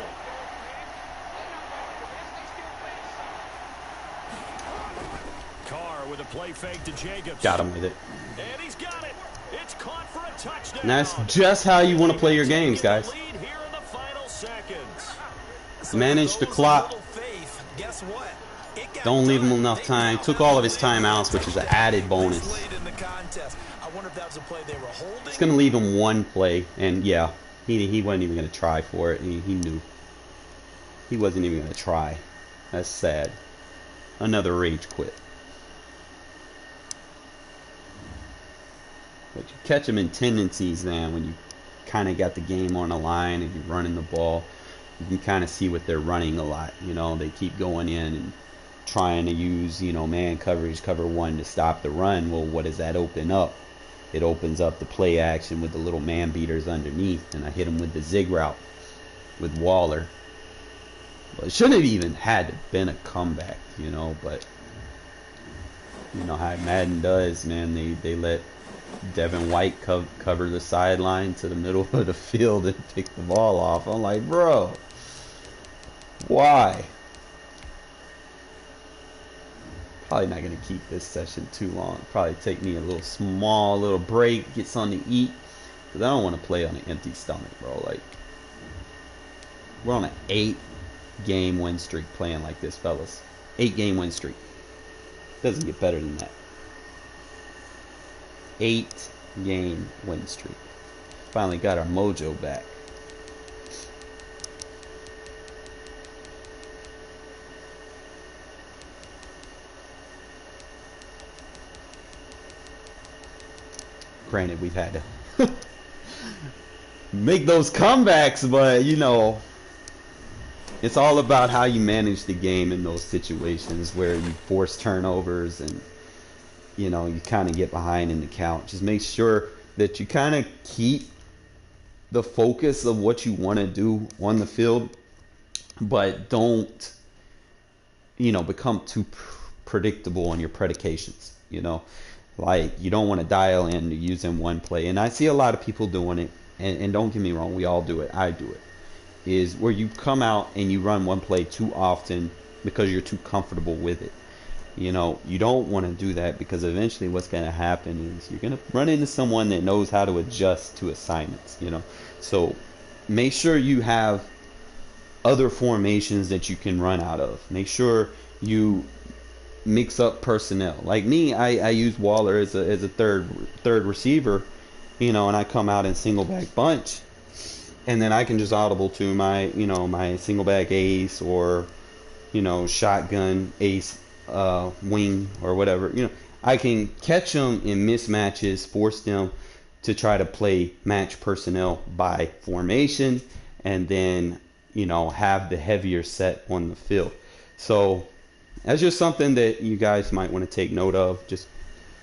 Carr with a play fake to Jacobs. got him with it. And he's got it. It's caught for a touchdown. And that's just how you want to play your games, guys. Lead here in the final seconds. Manage the clock. Guess what? Don't leave him enough time. Took all of his timeouts, which is an added bonus. It's going to leave him 1 play. And yeah, he wasn't even going to try for it. He knew. He wasn't even going to try. That's sad. Another rage quit. But you catch him in tendencies, man, when you kind of got the game on the line and you're running the ball. You can kind of see what they're running a lot. You know, they keep going in and trying to use, you know, man coverage, cover 1 to stop the run. Well, what does that open up? It opens up the play action with the little man beaters underneath. And I hit him with the zig route with Waller. Well, it shouldn't have even had to been a comeback, you know, but you know how Madden does, man. They let Devin White cover the sideline to the middle of the field and pick the ball off. I'm like, bro, why? Probably not going to keep this session too long. Probably take me a little break, get something to eat. Because I don't want to play on an empty stomach, bro. Like, we're on an 8-game win streak playing like this, fellas. 8-game win streak. Doesn't get better than that. 8-game win streak. Finally got our mojo back. Granted, we've had to make those comebacks, but you know, it's all about how you manage the game in those situations where you force turnovers and you know, you kind of get behind in the count. Just make sure that you kind of keep the focus of what you want to do on the field, but don't, you know, become too predictable in your predications, you know. Like, you don't want to dial in to use in one play. And I see a lot of people doing it, and don't get me wrong, we all do it. I do it. Is where you come out and you run one play too often because you're too comfortable with it. You know, you don't want to do that, because eventually what's going to happen is you're going to run into someone that knows how to adjust to assignments, you know. So make sure you have other formations that you can run out of. Make sure you mix up personnel. Like me, I use Waller as a third receiver, you know, and I come out in single back bunch, and then I can just audible to my, you know, my single back ace, or, you know, shotgun ace wing, or whatever. You know, I can catch them in mismatches, force them to try to play match personnel by formation, and then, you know, have the heavier set on the field. So that's just something that you guys might want to take note of. Just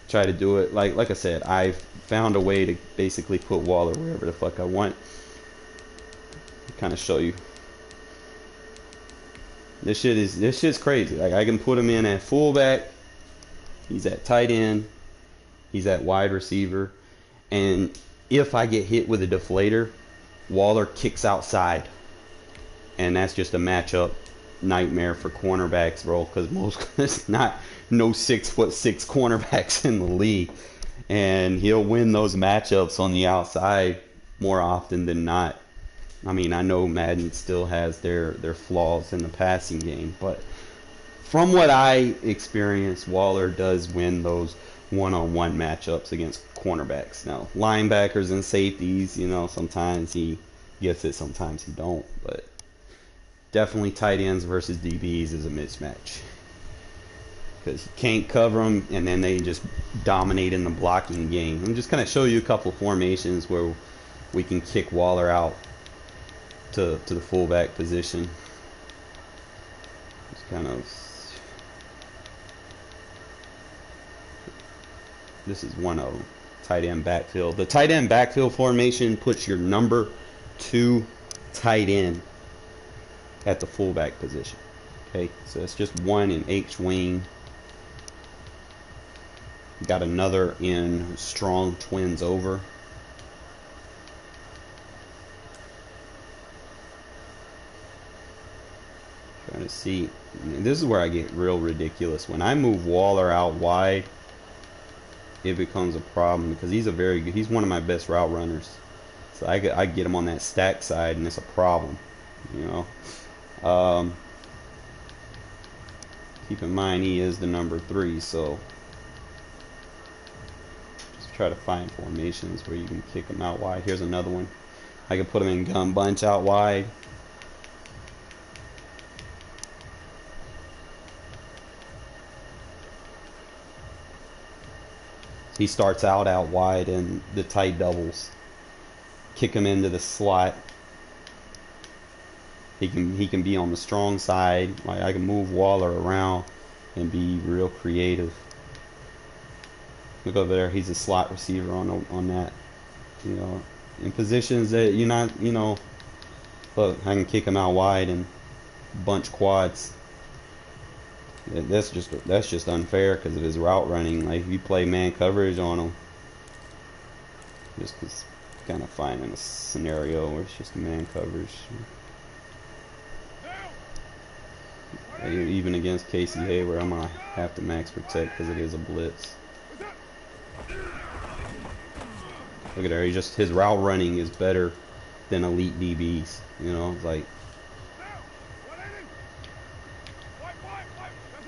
try to do it. Like I said, I've found a way to basically put Waller wherever the fuck I want. Kind of show you. This shit's crazy. Like, I can put him in at fullback. He's at tight end. He's at wide receiver. And if I get hit with a deflator, Waller kicks outside. And that's just a matchup nightmare for cornerbacks, bro, because there's not no 6'6" cornerbacks in the league, and he'll win those matchups on the outside more often than not. I mean, I know Madden still has their flaws in the passing game, but from what I experienced, Waller does win those one-on-one matchups against cornerbacks. Now, linebackers and safeties, you know, sometimes he gets it, sometimes he don't, but definitely tight ends versus DBs is a mismatch, because you can't cover them, and then they just dominate in the blocking game. I'm just kind of show you a couple of formations where we can kick Waller out to the fullback position. Just kind of, this is one of them. Tight end backfield. The tight end backfield formation puts your number 2 tight end at the fullback position. Okay, so it's just one in H wing. Got another in strong twins over. Trying to see. This is where I get real ridiculous. When I move Waller out wide, it becomes a problem, because he's one of my best route runners. So I get him on that stack side, and it's a problem, you know. Keep in mind, he is the number 3, so just try to find formations where you can kick him out wide. Here's another one. I can put him in gun bunch out wide. He starts out wide in the tight doubles. Kick him into the slot. He can be on the strong side. Like, I can move Waller around and be real creative. Look over there, he's a slot receiver on that. You know, in positions that you're not, you know. Look, I can kick him out wide and bunch quads. That's just unfair because of his route running. Like, if you play man coverage on him, just kind of finding a scenario where it's just man coverage. Even against Casey Hayward, I'm gonna have to max protect because it is a blitz. Look at there, his route running is better than elite DBs. You know, it's like,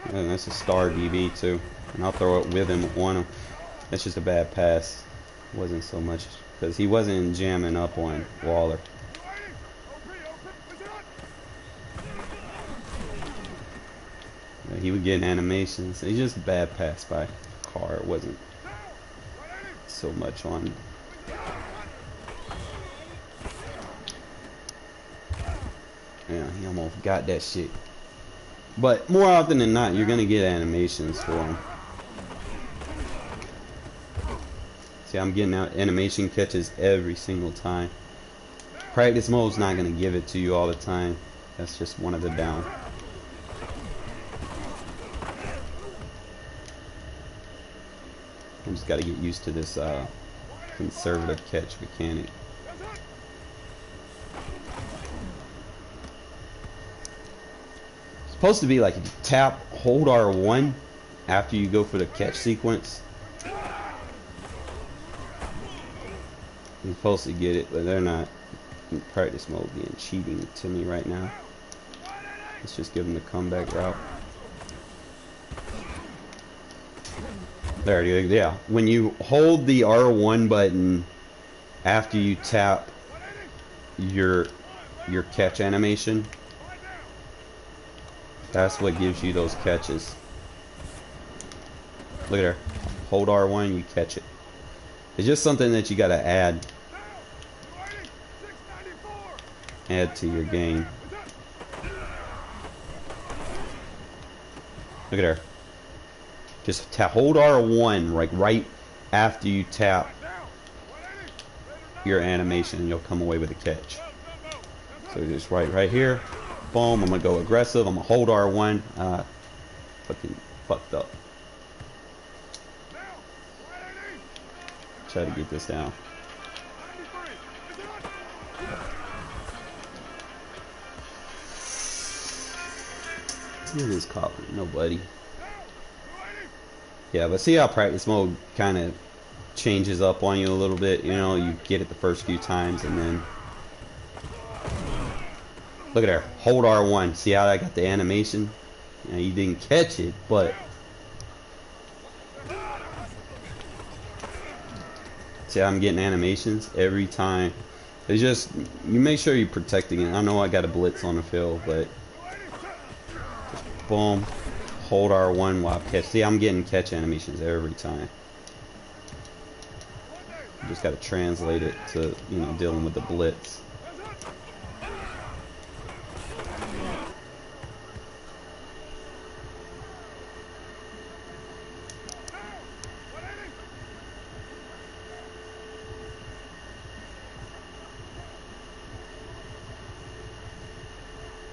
and that's a star DB too, and I'll throw it with him on him. That's just a bad pass. It wasn't so much because he wasn't jamming up on Waller. He would get animations. It's just a bad pass by Carr. It wasn't so much on. Yeah, he almost got that shit. But more often than not, you're gonna get animations for him. See, I'm getting out animation catches every single time. Practice mode's not gonna give it to you all the time. That's just one of the down. just got to get used to this conservative catch mechanic. It's supposed to be like if you tap, hold R1 after you go for the catch sequence. You're supposed to get it, but they're not in practice mode being cheating to me right now. Let's just give them the comeback route. There you go. Yeah. When you hold the R1 button after you tap your catch animation, that's what gives you those catches. Look at her. Hold R1, you catch it. It's just something that you gotta add to your game. Look at her. Just hold R1 right after you tap your animation, and you'll come away with a catch. So just right here. Boom. I'm gonna go aggressive. I'm gonna hold R1. Fucking fucked up. Try to get this down. Who is calling? Nobody. Yeah, but see how practice mode kind of changes up on you a little bit. You know, you get it the first few times, and then look at her. Hold R1. See how I got the animation? You know, you didn't catch it, but see how I'm getting animations every time. It's just, you make sure you're protecting it. I know I got a blitz on the field, but just boom, hold R1 while catch. See, I'm getting catch animations every time. You just got to translate it to, you know, dealing with the blitz.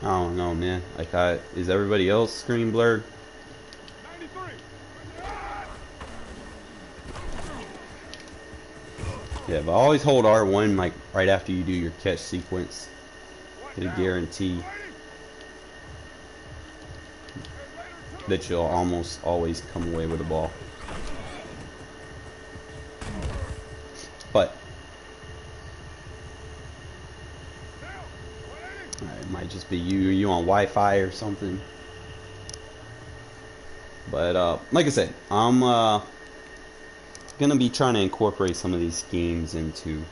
I don't know, man. Like, is everybody else screen blurred? Yeah, but always hold R1 like right after you do your catch sequence. It'll guarantee that you'll almost always come away with the ball. But it might just be you on Wi-Fi or something. But like I said, I'm gonna be trying to incorporate some of these schemes into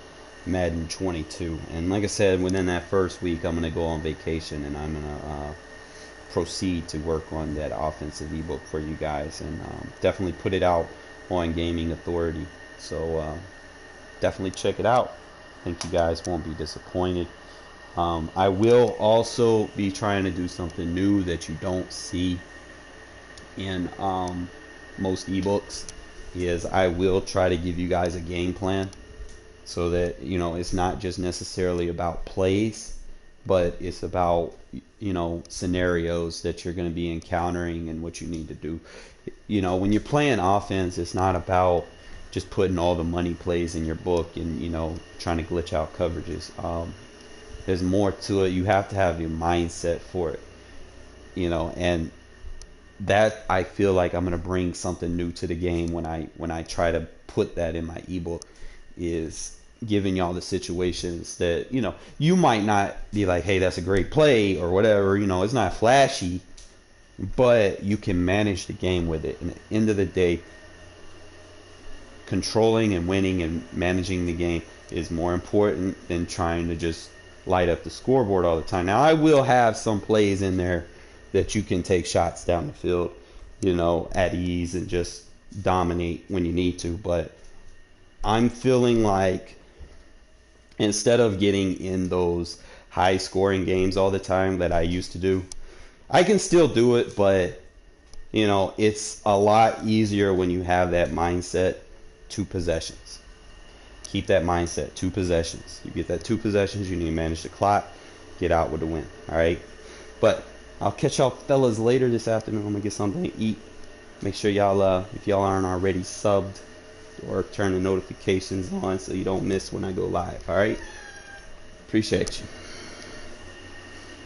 Madden 22, and like I said, within that first week I'm gonna go on vacation, and I'm gonna proceed to work on that offensive ebook for you guys, and definitely put it out on Gaming Authority. So definitely check it out. I think you guys won't be disappointed. I will also be trying to do something new that you don't see in most ebooks. Is I will try to give you guys a game plan, so that, you know, it's not just necessarily about plays, but it's about, you know, scenarios that you're going to be encountering and what you need to do. You know, when you're playing offense, it's not about just putting all the money plays in your book and, you know, trying to glitch out coverages. There's more to it. You have to have your mindset for it, you know, and that, I feel like I'm gonna bring something new to the game when I try to put that in my ebook, is giving y'all the situations that, you know, you might not be like, hey, that's a great play or whatever, you know, it's not flashy, but you can manage the game with it. And at the end of the day, controlling and winning and managing the game is more important than trying to just light up the scoreboard all the time. Now, I will have some plays in there that you can take shots down the field, you know, at ease and just dominate when you need to. But I'm feeling like, instead of getting in those high scoring games all the time that I used to do, I can still do it, but, you know, it's a lot easier when you have that mindset. 2 possessions. Keep that mindset. 2 possessions. You get that 2 possessions, you need to manage the clock, get out with the win. All right? But I'll catch y'all fellas later this afternoon. I'm gonna get something to eat. Make sure y'all, if y'all aren't already subbed, or turn the notifications on so you don't miss when I go live. All right. Appreciate you.